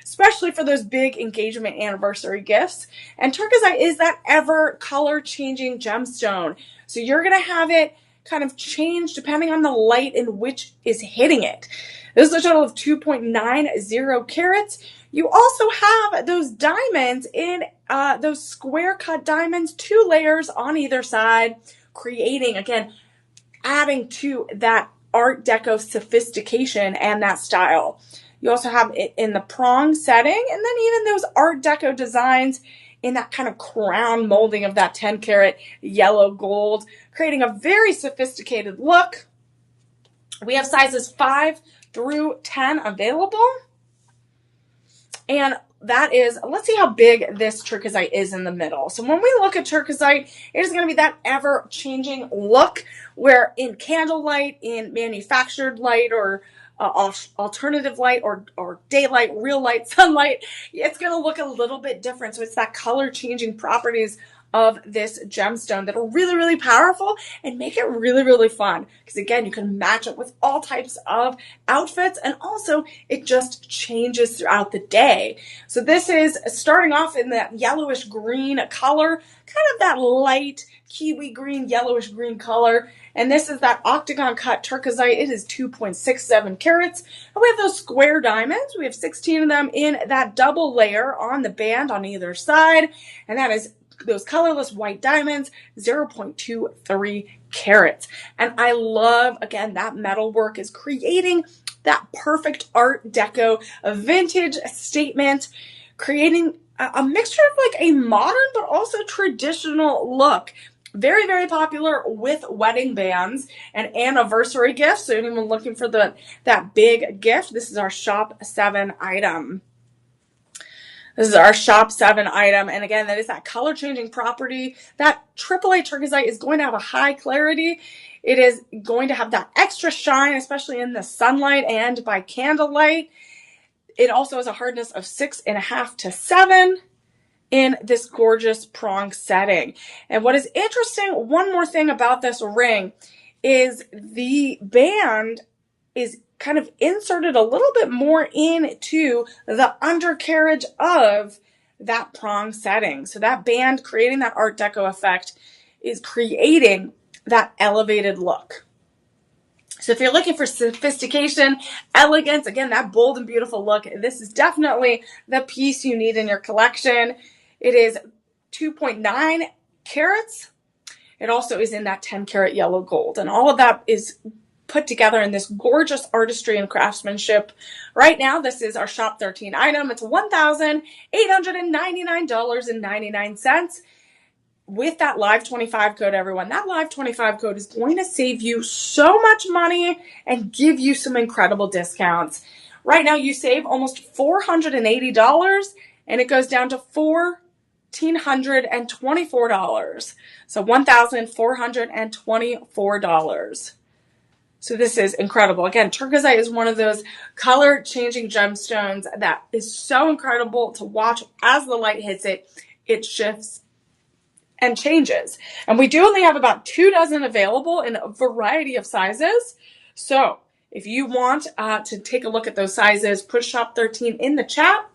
especially for those big engagement anniversary gifts. And turquoisite is that ever color changing gemstone. So you're going to have it kind of change depending on the light in which is hitting it. This is a total of 2.90 carats. You also have those diamonds in those square cut diamonds, 2 layers on either side, creating, again, adding to that Art Deco sophistication and that style. You also have it in the prong setting, and then even those Art Deco designs in that kind of crown molding of that 10 karat yellow gold, creating a very sophisticated look. We have sizes 5 through 10 available. And that is, let's see how big this turquoisite is in the middle. So when we look at turquoisite, it is going to be that ever-changing look where in candlelight, in manufactured light, or alternative light, or daylight, real light, sunlight, it's going to look a little bit different. So it's that color-changing properties of this gemstone that are really, really powerful and make it really, really fun. Because again, you can match it with all types of outfits, and also it just changes throughout the day. So this is starting off in that yellowish green color, kind of that light kiwi green, yellowish green color. And this is that octagon cut turquoisite. It is 2.67 carats. And we have those square diamonds. We have 16 of them in that double layer on the band on either side. And that is those colorless white diamonds, 0.23 carats. And I love, again, that metal work is creating that perfect Art Deco, a vintage statement, creating a mixture of like a modern but also traditional look. Very, very popular with wedding bands and anniversary gifts. So anyone looking for that big gift, this is our Shop 7 item. This is our Shop 7 item. And again, that is that color changing property. That AAA turquoisite is going to have a high clarity. It is going to have that extra shine, especially in the sunlight and by candlelight. It also has a hardness of 6.5 to 7 in this gorgeous prong setting. And what is interesting, one more thing about this ring, is the band is kind of inserted a little bit more into the undercarriage of that prong setting. So that band creating that Art Deco effect is creating that elevated look. So if you're looking for sophistication, elegance, again, that bold and beautiful look, this is definitely the piece you need in your collection. It is 2.9 carats. It also is in that 10 karat yellow gold. And all of that is put together in this gorgeous artistry and craftsmanship. Right now, this is our Shop 13 item. It's $1,899.99. With that Live 25 code, everyone, that Live 25 code is going to save you so much money and give you some incredible discounts. Right now, you save almost $480, and it goes down to $1,424. So $1,424. So this is incredible. Again, turquoisite is one of those color changing gemstones that is so incredible to watch. As the light hits it, it shifts and changes. And we do only have about 2 dozen available in a variety of sizes. So if you want to take a look at those sizes, put Shop 13 in the chat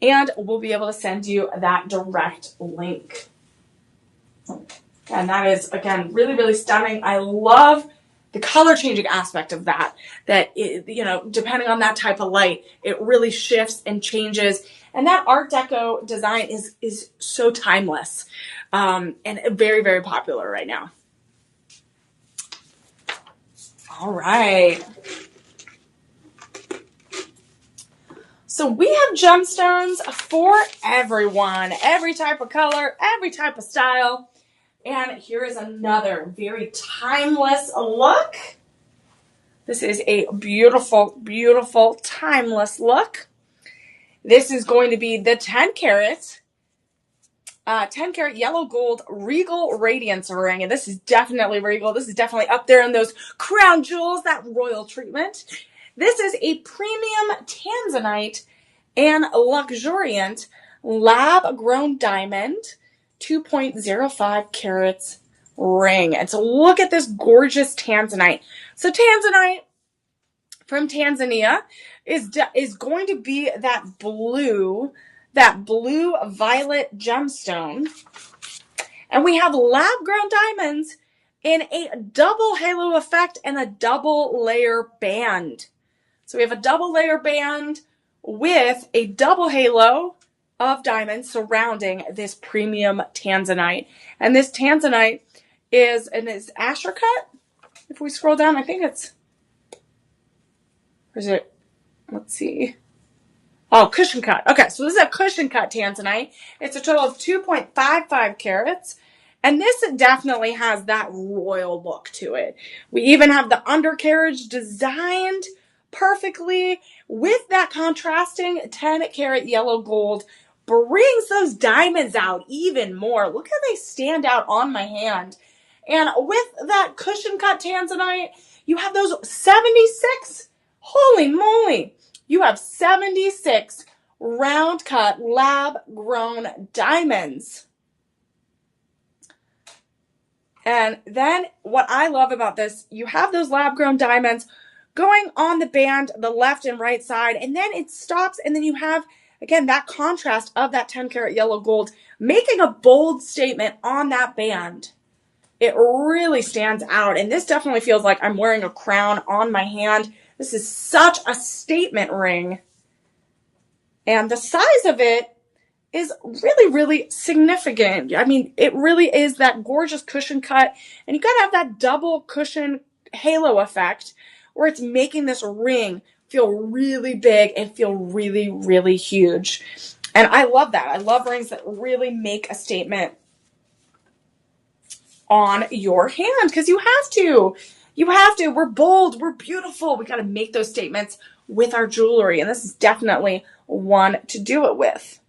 and we'll be able to send you that direct link. And that is, again, really, really stunning. I love the color changing aspect of that it, depending on that type of light, it really shifts and changes. And that Art Deco design is so timeless and very, very popular right now. All right. So we have gemstones for everyone, every type of color, every type of style. And here is another very timeless look. This is a beautiful, beautiful, timeless look. This is going to be the 10 karat yellow gold Regal Radiance ring. And this is definitely Regal. This is definitely up there in those crown jewels, that royal treatment. This is a premium tanzanite and luxuriant lab-grown diamond 2.05 carats ring. And so look at this gorgeous tanzanite. So tanzanite from Tanzania is going to be that blue violet gemstone. And we have lab-grown diamonds in a double halo effect and a double layer band. So we have a double layer band with a double halo of diamonds surrounding this premium tanzanite. And this tanzanite is Asher cut. If we scroll down, I think it's, or is it, let's see. Oh, cushion cut. Okay, so this is a cushion cut tanzanite. It's a total of 2.55 carats. And this definitely has that royal look to it. We even have the undercarriage designed perfectly with that contrasting 10 karat yellow gold. Brings those diamonds out even more. Look how they stand out on my hand. And with that cushion cut tanzanite, you have those 76, holy moly, you have 76 round cut lab grown diamonds. And then what I love about this, you have those lab grown diamonds going on the band, the left and right side, and then it stops, and then you have, again, that contrast of that 10 karat yellow gold, making a bold statement on that band. It really stands out. And this definitely feels like I'm wearing a crown on my hand. This is such a statement ring. And the size of it is really, really significant. I mean, it really is that gorgeous cushion cut. And you gotta have that double cushion halo effect where it's making this ring feel really big and feel really, really huge. And I love that. I love rings that really make a statement on your hand because you have to. You have to. We're bold. We're beautiful. We got to make those statements with our jewelry. And this is definitely one to do it with.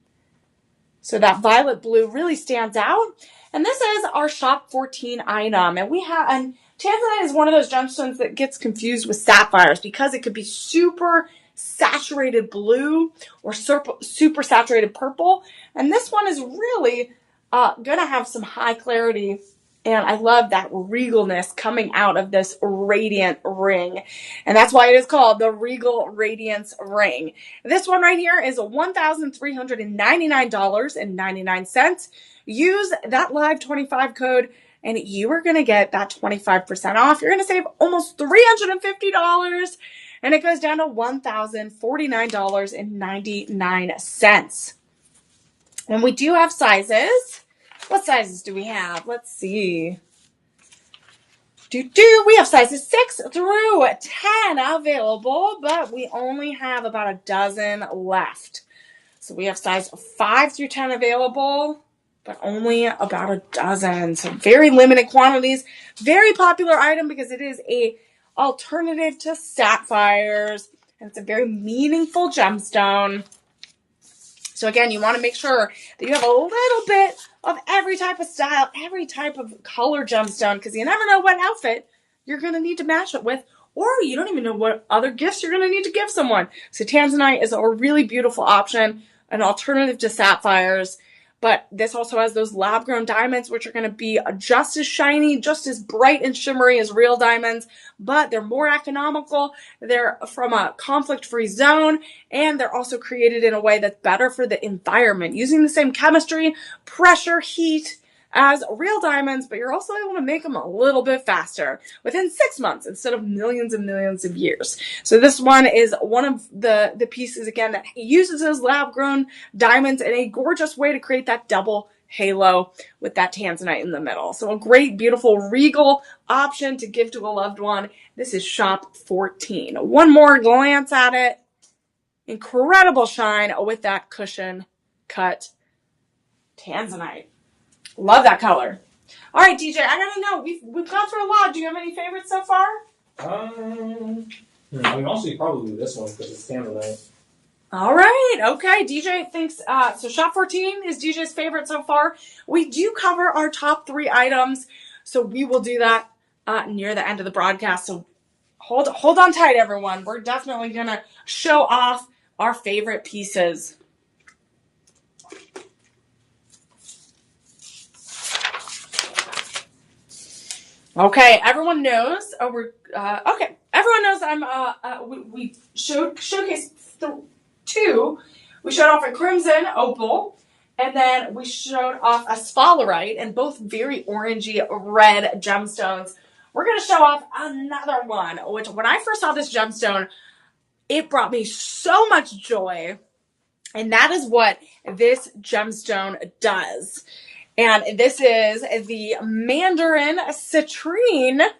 So that violet blue really stands out. And this is our Shop 14 item. And tanzanite is one of those gemstones that gets confused with sapphires because it could be super saturated blue or super saturated purple. And this one is really going to have some high clarity. And I love that regalness coming out of this radiant ring. And that's why it is called the Regal Radiance Ring. This one right here is $1,399.99. Use that Live 25 code and you are going to get that 25% off. You're going to save almost $350 and it goes down to $1,049.99. And we do have sizes. What sizes do we have? Let's see. We have sizes 6 through 10 available, but we only have about a dozen left. So we have size 5 through 10 available, but only about a dozen. So very limited quantities. Very popular item because it is a alternative to sapphires. And it's a very meaningful gemstone. So again, you want to make sure that you have a little bit of every type of style, every type of color gemstone, because you never know what outfit you're going to need to match it with, or you don't even know what other gifts you're going to need to give someone. So tanzanite is a really beautiful option, an alternative to sapphires, but this also has those lab-grown diamonds, which are going to be just as shiny, just as bright and shimmery as real diamonds, but they're more economical. They're from a conflict-free zone, and they're also created in a way that's better for the environment, using the same chemistry, pressure, heat as real diamonds, but you're also able to make them a little bit faster within 6 months instead of millions and millions of years. So this one is one of the pieces, again, that uses those lab-grown diamonds in a gorgeous way to create that double halo with that tanzanite in the middle. So a great, beautiful, regal option to give to a loved one. This is Shop 14. One more glance at it. Incredible shine with that cushion cut tanzanite. Love that color. All right, DJ, I gotta know. We've gone through a lot. Do you have any favorites so far? I mean, also probably this one because it's tanzanite. All right. Okay. DJ thinks, so Shop 14 is DJ's favorite so far. We do cover our top 3 items, so we will do that near the end of the broadcast. So hold on tight, everyone. We're definitely going to show off our favorite pieces. Okay, everyone knows. Everyone knows we showcased 2. We showed off a crimson opal, and then we showed off a sphalerite, and both very orangey red gemstones. We're gonna show off another one, which when I first saw this gemstone, it brought me so much joy, and that is what this gemstone does. And this is the Mandarin Citrine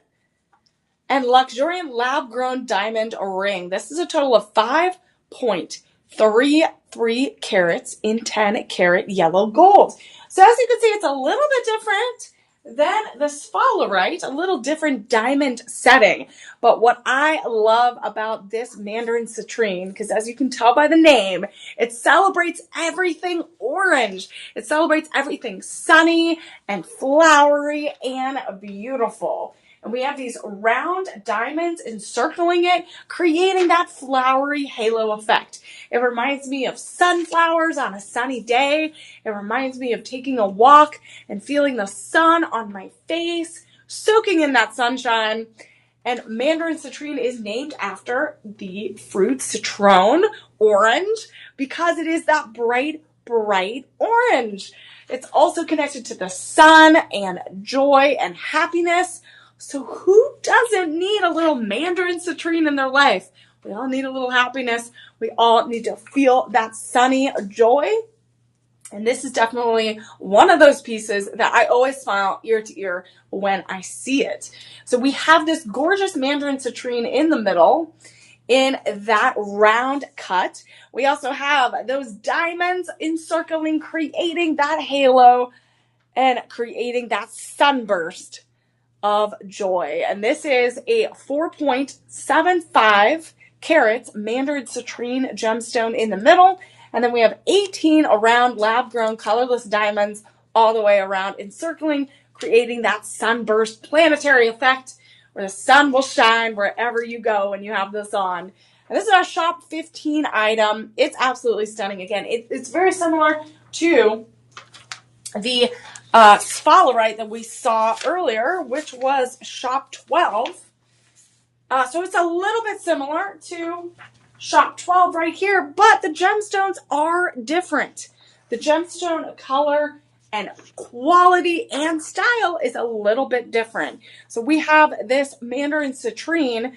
and Luxuriant Lab-Grown Diamond Ring. This is a total of 5.33 carats in 10 karat yellow gold. So as you can see, it's a little bit different than the sphalerite, a little different diamond setting. But what I love about this Mandarin Citrine, because as you can tell by the name, it celebrates everything orange. It celebrates everything sunny and flowery and beautiful. And we have these round diamonds encircling it, creating that flowery halo effect. It reminds me of sunflowers on a sunny day. It reminds me of taking a walk and feeling the sun on my face, soaking in that sunshine. And Mandarin Citrine is named after the fruit citron, orange, because it is that bright bright orange. It's also connected to the sun and joy and happiness. So who doesn't need a little mandarin citrine in their life? We all need a little happiness. We all need to feel that sunny joy. And this is definitely one of those pieces that I always smile ear to ear when I see it. So we have this gorgeous mandarin citrine in the middle in that round cut. We also have those diamonds encircling, creating that halo and creating that sunburst of joy. And this is a 4.75 carats mandarin citrine gemstone in the middle. And then we have 18 around lab-grown colorless diamonds all the way around, encircling, creating that sunburst planetary effect where the sun will shine wherever you go when you have this on. And this is our Shop 15 item. It's absolutely stunning. Again, it's very similar to the sphalerite that we saw earlier, which was Shop 12. So it's a little bit similar to Shop 12 right here, but the gemstones are different. The gemstone color and quality and style is a little bit different. So we have this mandarin citrine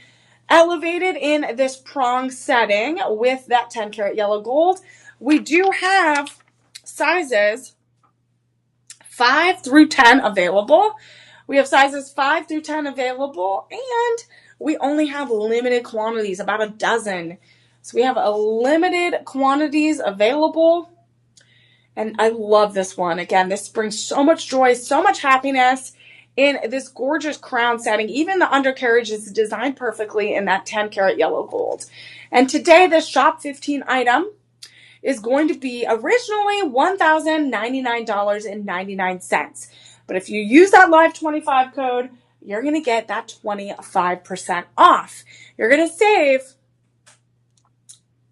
elevated in this prong setting with that 10 karat yellow gold. We do have sizes 5 through 10 available. We have sizes 5 through 10 available, and we only have limited quantities, about a dozen. So we have a limited quantities available. And I love this one. Again, this brings so much joy, so much happiness in this gorgeous crown setting. Even the undercarriage is designed perfectly in that 10 karat yellow gold. And today, this Shop 15 item is going to be originally $1,099.99. But if you use that Live25 code, you're going to get that 25% off. You're going to save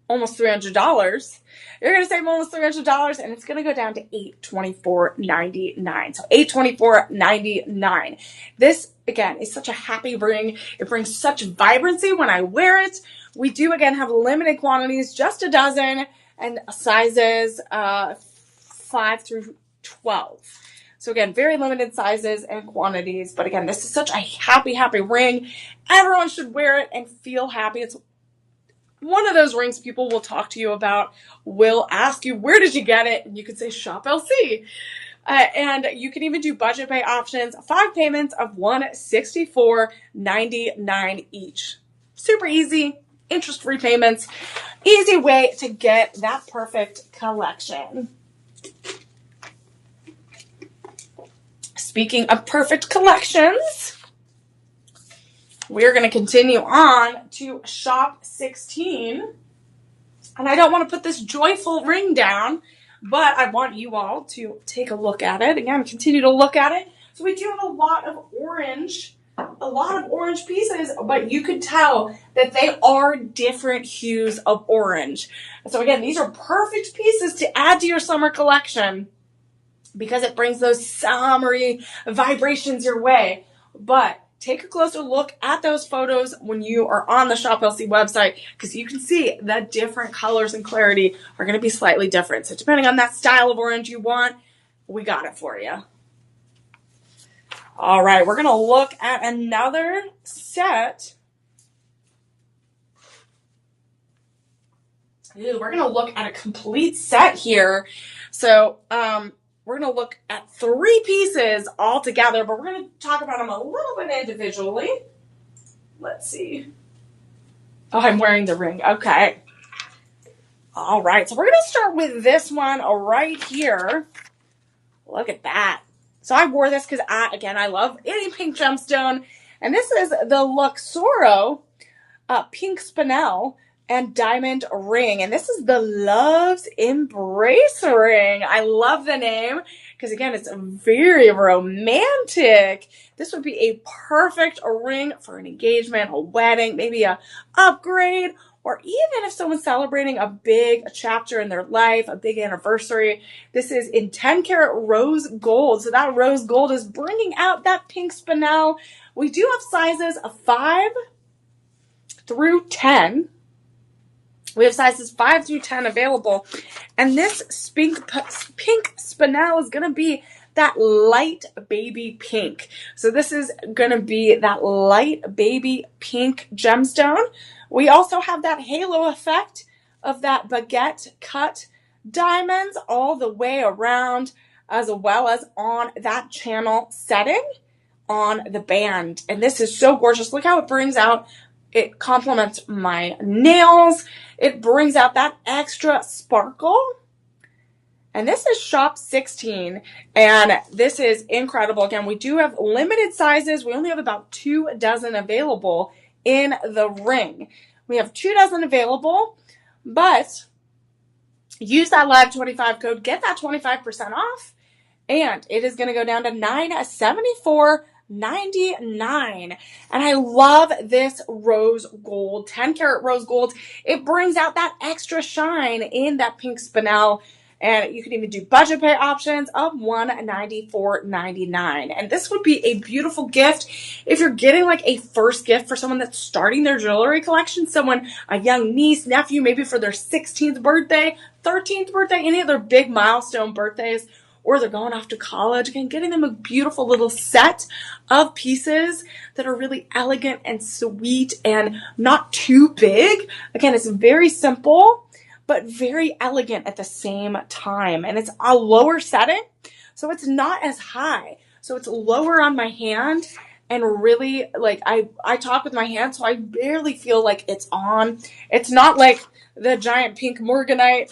almost $300. You're going to save almost $300, and it's going to go down to $824.99. So $824.99. This, again, is such a happy ring. It brings such vibrancy when I wear it. We do, again, have limited quantities, just a dozen, and sizes 5 through 12. So again, very limited sizes and quantities. But again, this is such a happy, happy ring. Everyone should wear it and feel happy. It's one of those rings people will talk to you about, will ask you, where did you get it? And you can say Shop LC. And you can even do budget pay options, 5 payments of $164.99 each. Super easy, interest-free payments, easy way to get that perfect collection. Speaking of perfect collections, we're going to continue on to Shop 16. And I don't want to put this joyful ring down, but I want you all to take a look at it. Again, continue to look at it. So we do have a lot of orange pieces, but you could tell that they are different hues of orange. So again, these are perfect pieces to add to your summer collection, because it brings those summery vibrations your way. But take a closer look at those photos when you are on the Shop LC website, because you can see that different colors and clarity are going to be slightly different. So depending on that style of orange you want, we got it for you. All right, we're going to look at another set. We're going to look at a complete set here. So, we're going to look at 3 pieces all together, but we're going to talk about them a little bit individually. Let's see. Oh, I'm wearing the ring. Okay. All right. So we're going to start with this one right here. Look at that. So I wore this because, I love any pink gemstone. And this is the Luxoro Pink Spinel and diamond ring, and this is the Love's Embrace ring. I love the name because, again, it's very romantic. This would be a perfect ring for an engagement, a wedding, maybe a upgrade, or even if someone's celebrating a big chapter in their life, a big anniversary. This is in 10 karat rose gold. So that rose gold is bringing out that pink spinel. We do have sizes of 5 through 10. We have sizes 5 through 10 available. And this pink spinel is going to be that light baby pink. So this is going to be that light baby pink gemstone. We also have that halo effect of that baguette cut diamonds all the way around, as well as on that channel setting on the band. And this is so gorgeous. Look how it brings out, it complements my nails. It brings out that extra sparkle. And this is shop 16, and this is incredible. Again, we do have limited sizes. We only have about 2 dozen available in the ring. We have 2 dozen available, but use that live 25 code, get that 25% off, and it is going to go down to $974.99. And I love this rose gold, 10 karat rose gold. It brings out that extra shine in that pink spinel. And you can even do budget pay options of $194.99. And this would be a beautiful gift if you're getting like a first gift for someone that's starting their jewelry collection, someone, a young niece, nephew, maybe for their 16th birthday, 13th birthday, any of their big milestone birthdays, or they're going off to college. Again, getting them a beautiful little set of pieces that are really elegant and sweet and not too big. Again, it's very simple, but very elegant at the same time. And it's a lower setting, so it's not as high. So it's lower on my hand, and really, like, I talk with my hand, so I barely feel like it's on. It's not like the giant pink morganite,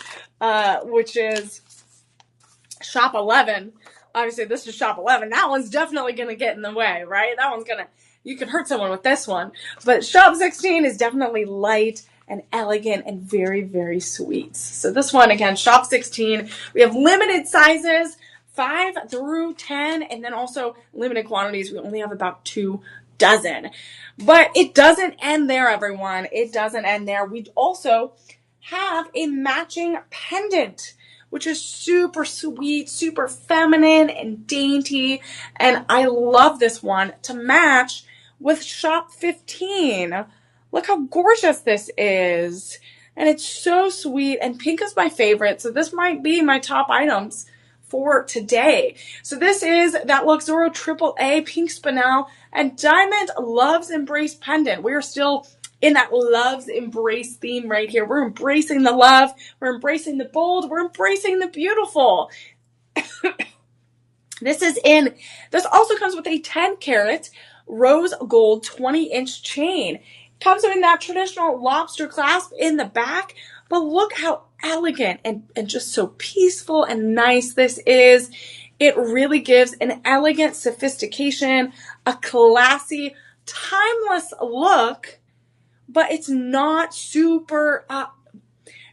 which is shop 11. Obviously, this is shop 11. That one's definitely going to get in the way, right? That one's you could hurt someone with this one. But shop 16 is definitely light and elegant and very, very sweet. So this one, again, shop 16. We have limited sizes, 5 through 10, and then also limited quantities. We only have about 2 dozen. But it doesn't end there, everyone. It doesn't end there. We also have a matching pendant, which is super sweet, super feminine and dainty. And I love this one to match with shop 15. Look how gorgeous this is. And it's so sweet. And pink is my favorite. So this might be my top items for today. So this is that Luxoro AAA pink spinel and diamond Love's Embrace pendant. We are still in that Love's Embrace theme right here. We're embracing the love. We're embracing the bold. We're embracing the beautiful. This also comes with a 10 karat rose gold 20-inch chain. Comes in that traditional lobster clasp in the back, but look how elegant and just so peaceful and nice this is. It really gives an elegant sophistication, a classy, timeless look, but it's not super,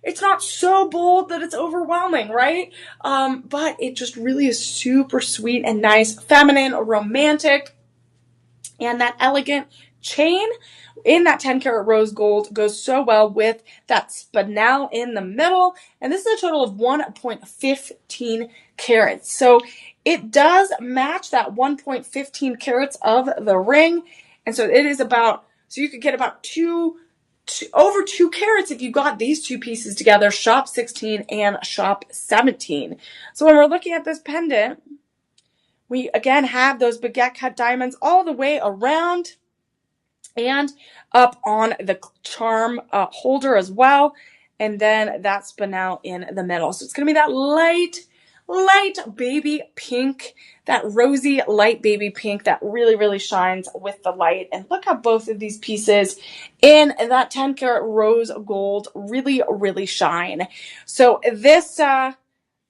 it's not so bold that it's overwhelming, right? But it just really is super sweet and nice, feminine, romantic, and that elegant chain in that 10 karat rose gold goes so well with that spinel in the middle. And this is a total of 1.15 carats. So it does match that 1.15 carats of the ring. And so it is about, so you could get about over 2 carats if you got these 2 pieces together, shop 16 and shop 17. So when we're looking at this pendant, we again have those baguette cut diamonds all the way around and up on the charm holder as well. And then that spinel in the middle. So it's going to be that light baby pink, that rosy light baby pink that really, really shines with the light. And look how both of these pieces in that 10 karat rose gold really, really shine. So this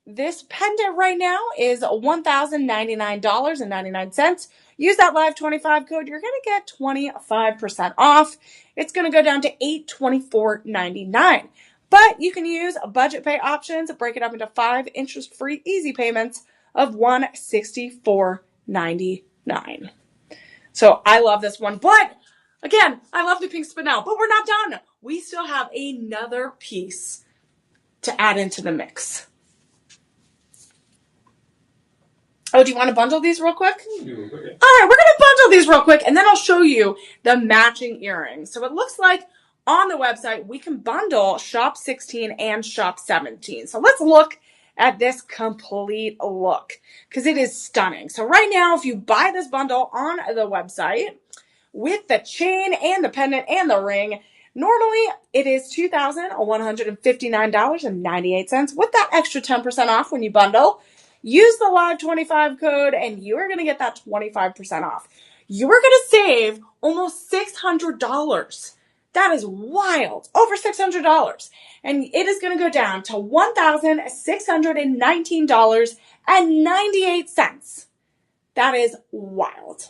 pendant right now is $1,099.99. Use that live 25 code. You're going to get 25% off. It's going to go down to $824.99. But you can use budget pay options, break it up into 5 interest-free easy payments of $164.99. So I love this one. But again, I love the pink spinel, but we're not done. We still have another piece to add into the mix. Oh, do you want to bundle these real quick? Okay. All right, we're going to bundle these real quick, and then I'll show you the matching earrings. So it looks like on the website, we can bundle shop 16 and shop 17. So let's look at this complete look because it is stunning. So right now, if you buy this bundle on the website with the chain and the pendant and the ring, normally it is $2,159.98 with that extra 10% off when you bundle. Use the Live25 code and you are going to get that 25% off. You are going to save almost $600. That is wild. Over $600. And it is going to go down to $1,619.98. That is wild.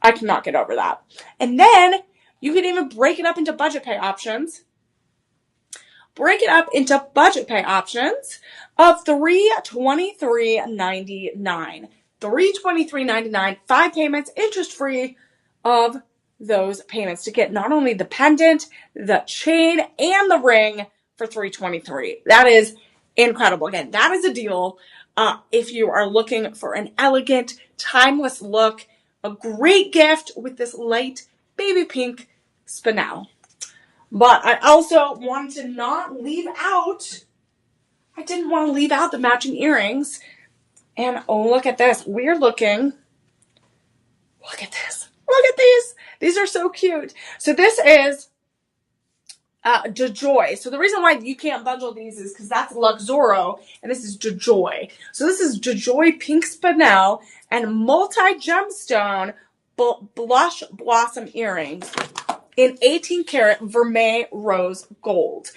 I cannot get over that. And then you can even break it up into budget pay options. Break it up into budget pay options of $323.99. $323.99, 5 payments, interest-free of those payments to get not only the pendant, the chain, and the ring for $323. That is incredible. Again, that is a deal if you are looking for an elegant, timeless look, a great gift with this light baby pink spinel. But I also wanted to not leave out, I didn't want to leave out the matching earrings. And look at this. We're looking, look at this. Look at these. These are so cute. So this is DeJoy. So the reason why you can't bundle these is because that's Luxoro and this is DeJoy. So this is DeJoy Pink Spinel and multi-gemstone blush blossom earrings in 18 karat vermeil rose gold.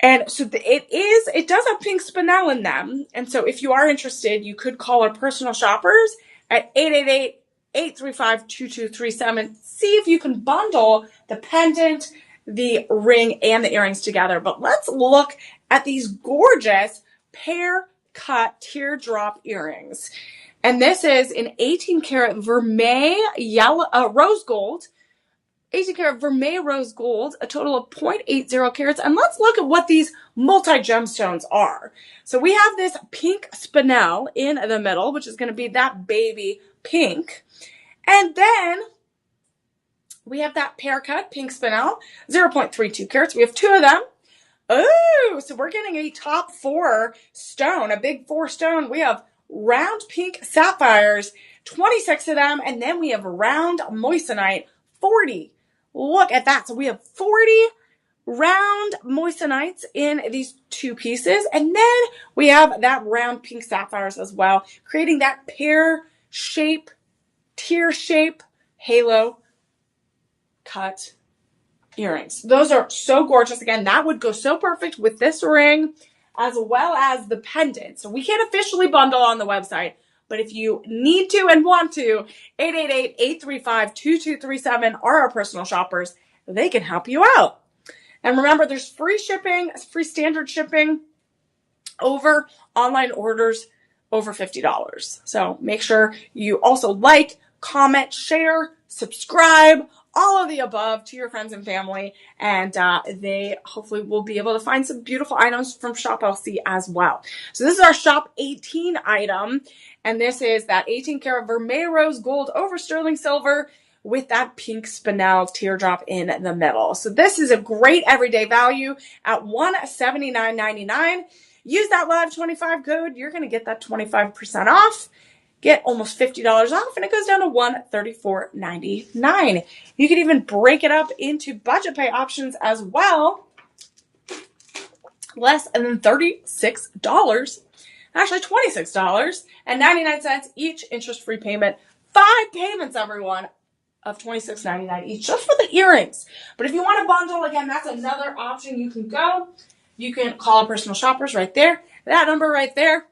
And so it does have pink spinel in them. And so if you are interested, you could call our personal shoppers at 888-835-2237. See if you can bundle the pendant, the ring, and the earrings together. But let's look at these gorgeous pear cut teardrop earrings. And this is an 18 karat vermeil rose gold. 18 karat vermeil rose gold, a total of 0.80 carats. And let's look at what these multi-gemstones are. So we have this pink spinel in the middle, which is going to be that baby pink. And then we have that pear cut pink spinel, 0.32 carats. We have 2 of them. Oh, so we're getting a top 4 stone, a big 4 stone. We have round pink sapphires, 26 of them. And then we have round moissanite, 40. Look at that. So we have 40 round moissanites in these 2 pieces. And then we have that round pink sapphires as well, creating that pear shape, tear shape, halo cut earrings. Those are so gorgeous. Again, that would go so perfect with this ring as well as the pendant. So we can't officially bundle on the website, but if you need to and want to, 888-835-2237 are our personal shoppers. They can help you out. And remember, there's free shipping, free standard shipping over online orders over $50. So make sure you also like, comment, share, subscribe, all of the above to your friends and family. And they hopefully will be able to find some beautiful items from Shop LC as well. So this is our Shop 18 item. And this is that 18 karat vermeil rose gold over sterling silver with that pink spinel teardrop in the middle. So this is a great everyday value at $179.99. Use that Live25 code. You're going to get that 25% off. Get almost $50 off, and it goes down to $134.99. You can even break it up into budget pay options as well. Less than $36. Actually, $26.99 each interest-free payment. 5 payments, everyone, of $26.99 each, just for the earrings. But if you want to bundle, again, that's another option you can go. You can call personal shoppers right there. That number right there.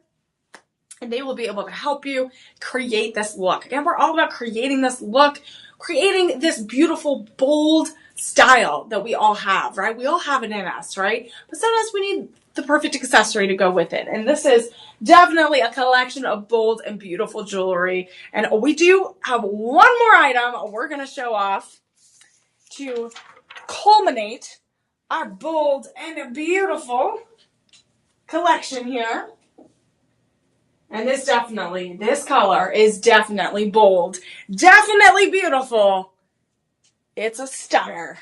And they will be able to help you create this look. Again, we're all about creating this look, creating this beautiful, bold style that we all have, right? We all have it in us, right? But sometimes we need the perfect accessory to go with it. And this is definitely a collection of bold and beautiful jewelry. And we do have one more item we're going to show off to culminate our bold and beautiful collection here. And this color is definitely bold, definitely beautiful. It's a stunner.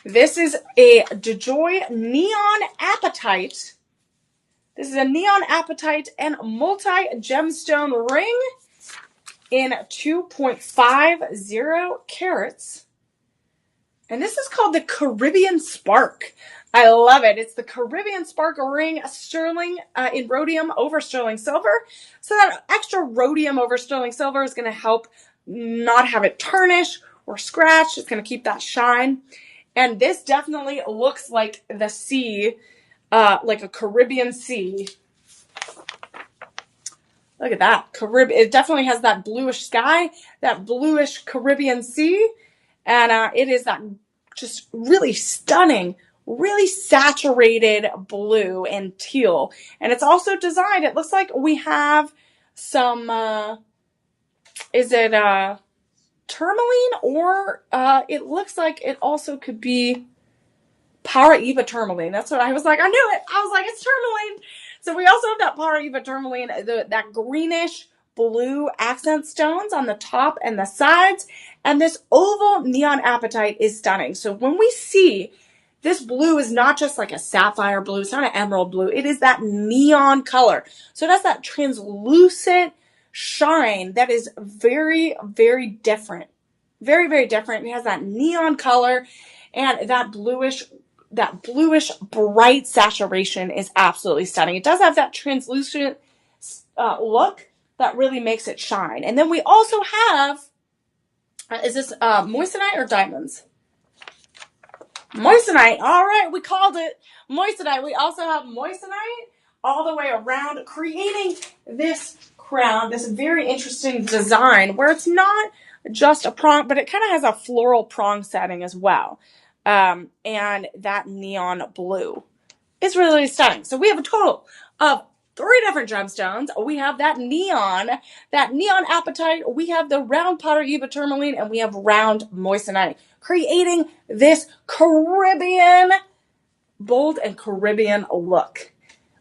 This is a DeJoy Neon Apatite. This is a Neon Apatite and multi-gemstone ring in 2.50 carats. And this is called the Caribbean Spark. I love it. It's the Caribbean Spark ring sterling in rhodium over sterling silver. So that extra rhodium over sterling silver is going to help not have it tarnish or scratch. It's going to keep that shine. And this definitely looks like the sea, like a Caribbean sea. Look at that. It definitely has that bluish sky, that bluish Caribbean sea. And it is that just really stunning, really saturated blue and teal. And it's also designed, it looks like we have some, is it tourmaline, or it looks like it also could be Paraiba tourmaline. That's what I was like. I knew it. I was like, it's tourmaline. So we also have that Paraiba tourmaline, that greenish blue accent stones on the top and the sides. And this oval neon apatite is stunning. So when we see this blue is not just like a sapphire blue, it's not an emerald blue, it is that neon color. So it has that translucent shine that is very, very different. Very, very different. It has that neon color, and that bluish bright saturation is absolutely stunning. It does have that translucent look that really makes it shine. And then we also have, is this moissanite or diamonds? Moissanite. All right, we called it moissanite. We also have moissanite all the way around, creating this crown, this very interesting design where it's not just a prong, but it kind of has a floral prong setting as well. And that neon blue is really stunning. So we have a total of 3 different gemstones. We have that neon apatite. We have the round Paraiba tourmaline, and we have round moissanite, creating this Caribbean, bold and Caribbean look.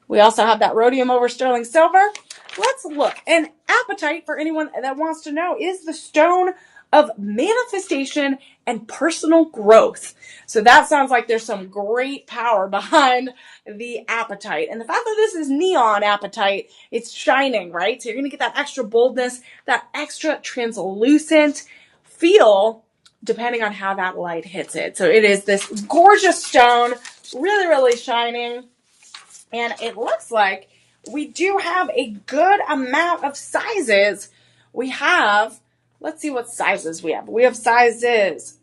We also have that rhodium over sterling silver. Let's look. And apatite, for anyone that wants to know, is the stone of manifestation and personal growth. So that sounds like there's some great power behind the apatite. And the fact that this is neon apatite, it's shining, right? So you're going to get that extra boldness, that extra translucent feel, depending on how that light hits it. So it is this gorgeous stone, really, really shining. And it looks like we do have a good amount of sizes. We have, let's see what sizes we have. We have sizes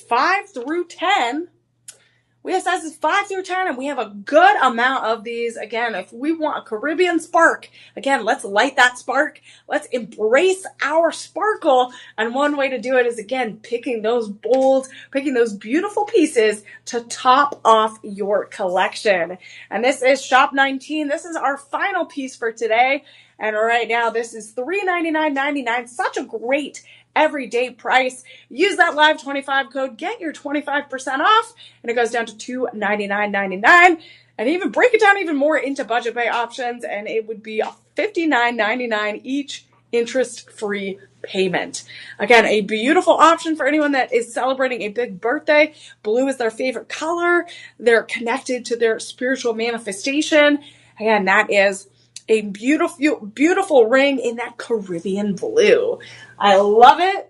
5 through 10. We have sizes 5 through 10, and we have a good amount of these. Again, if we want a Caribbean spark, again, let's light that spark. Let's embrace our sparkle. And one way to do it is, again, picking those beautiful pieces to top off your collection. And this is Shop 19. This is our final piece for today. And right now, this is $399.99. Such a great everyday price. Use that live 25 code, get your 25% off, and it goes down to $299.99. And even break it down even more into budget pay options, and it would be $59.99 each interest-free payment. Again, a beautiful option for anyone that is celebrating a big birthday. Blue is their favorite color. They're connected to their spiritual manifestation. Again, that is a beautiful, beautiful ring in that Caribbean blue. I love it.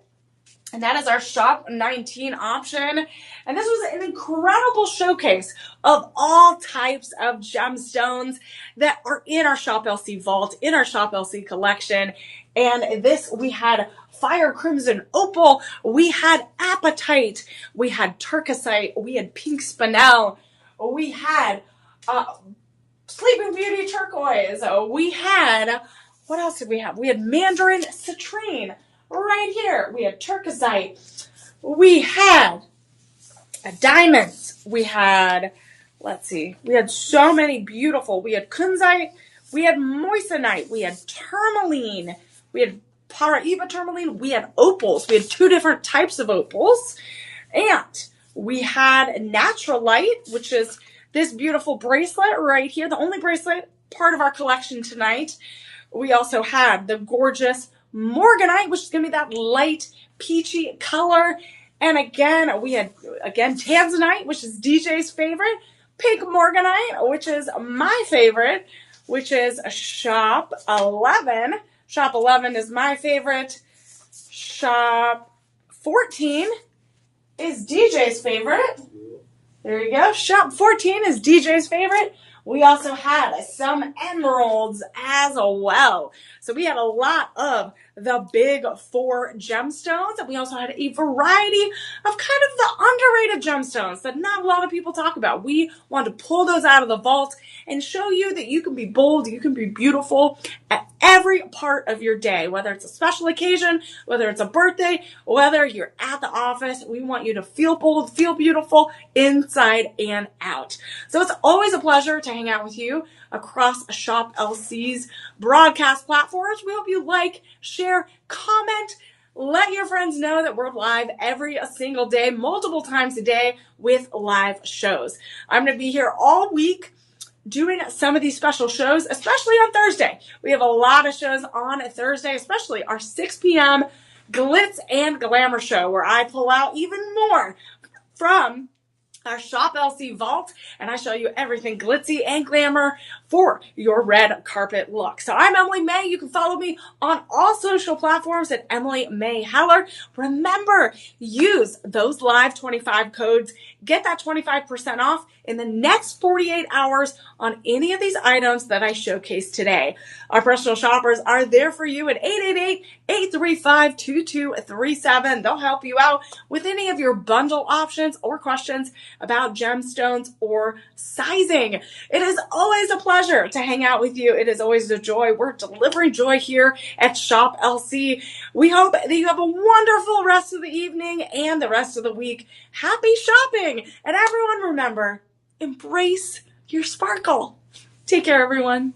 And that is our Shop 19 option. And this was an incredible showcase of all types of gemstones that are in our Shop LC vault, in our Shop LC collection. And this, we had fire crimson opal, we had apatite, we had turquoisite, we had pink spinel, we had Sleeping Beauty turquoise. We had, what else did we have? We had mandarin citrine right here. We had turquoisite. We had diamonds. We had, let's see, we had so many beautiful. We had kunzite. We had moissanite. We had tourmaline. We had Paraiba tourmaline. We had opals. We had 2 different types of opals. And we had naturalite, which is this beautiful bracelet right here, the only bracelet part of our collection tonight. We also had the gorgeous morganite, which is going to be that light peachy color. And again, we had, Tanzanite, which is DJ's favorite, Pink Morganite, which is my favorite, which is Shop 11. Shop 11 is my favorite. Shop 14 is DJ's favorite. There you go. Shop 14 is DJ's favorite. We also had some emeralds as well. So we had a lot of the big 4 gemstones, and we also had a variety of kind of the underrated gemstones that not a lot of people talk about. We wanted to pull those out of the vault and show you that you can be bold, you can be beautiful at every part of your day, whether it's a special occasion, whether it's a birthday, whether you're at the office. We want you to feel bold, feel beautiful inside and out. So it's always a pleasure to hang out with you across Shop LC's broadcast platforms. We hope you like, share, comment, let your friends know that we're live every single day, multiple times a day with live shows. I'm going to be here all week doing some of these special shows, especially on Thursday. We have a lot of shows on Thursday, especially our 6 p.m. Glitz and Glamour show, where I pull out even more from our Shop LC vault, and I show you everything glitzy and glamour for your red carpet look. So I'm Emily May. You can follow me on all social platforms at Emily May Heller. Remember, use those live 25 codes. Get that 25% off in the next 48 hours on any of these items that I showcase today. Our personal shoppers are there for you at 888-835-2237. They'll help you out with any of your bundle options or questions about gemstones or sizing. It is always a pleasure to hang out with you. It is always a joy. We're delivering joy here at Shop LC. We hope that you have a wonderful rest of the evening and the rest of the week. Happy shopping! And everyone, remember, embrace your sparkle. Take care, everyone.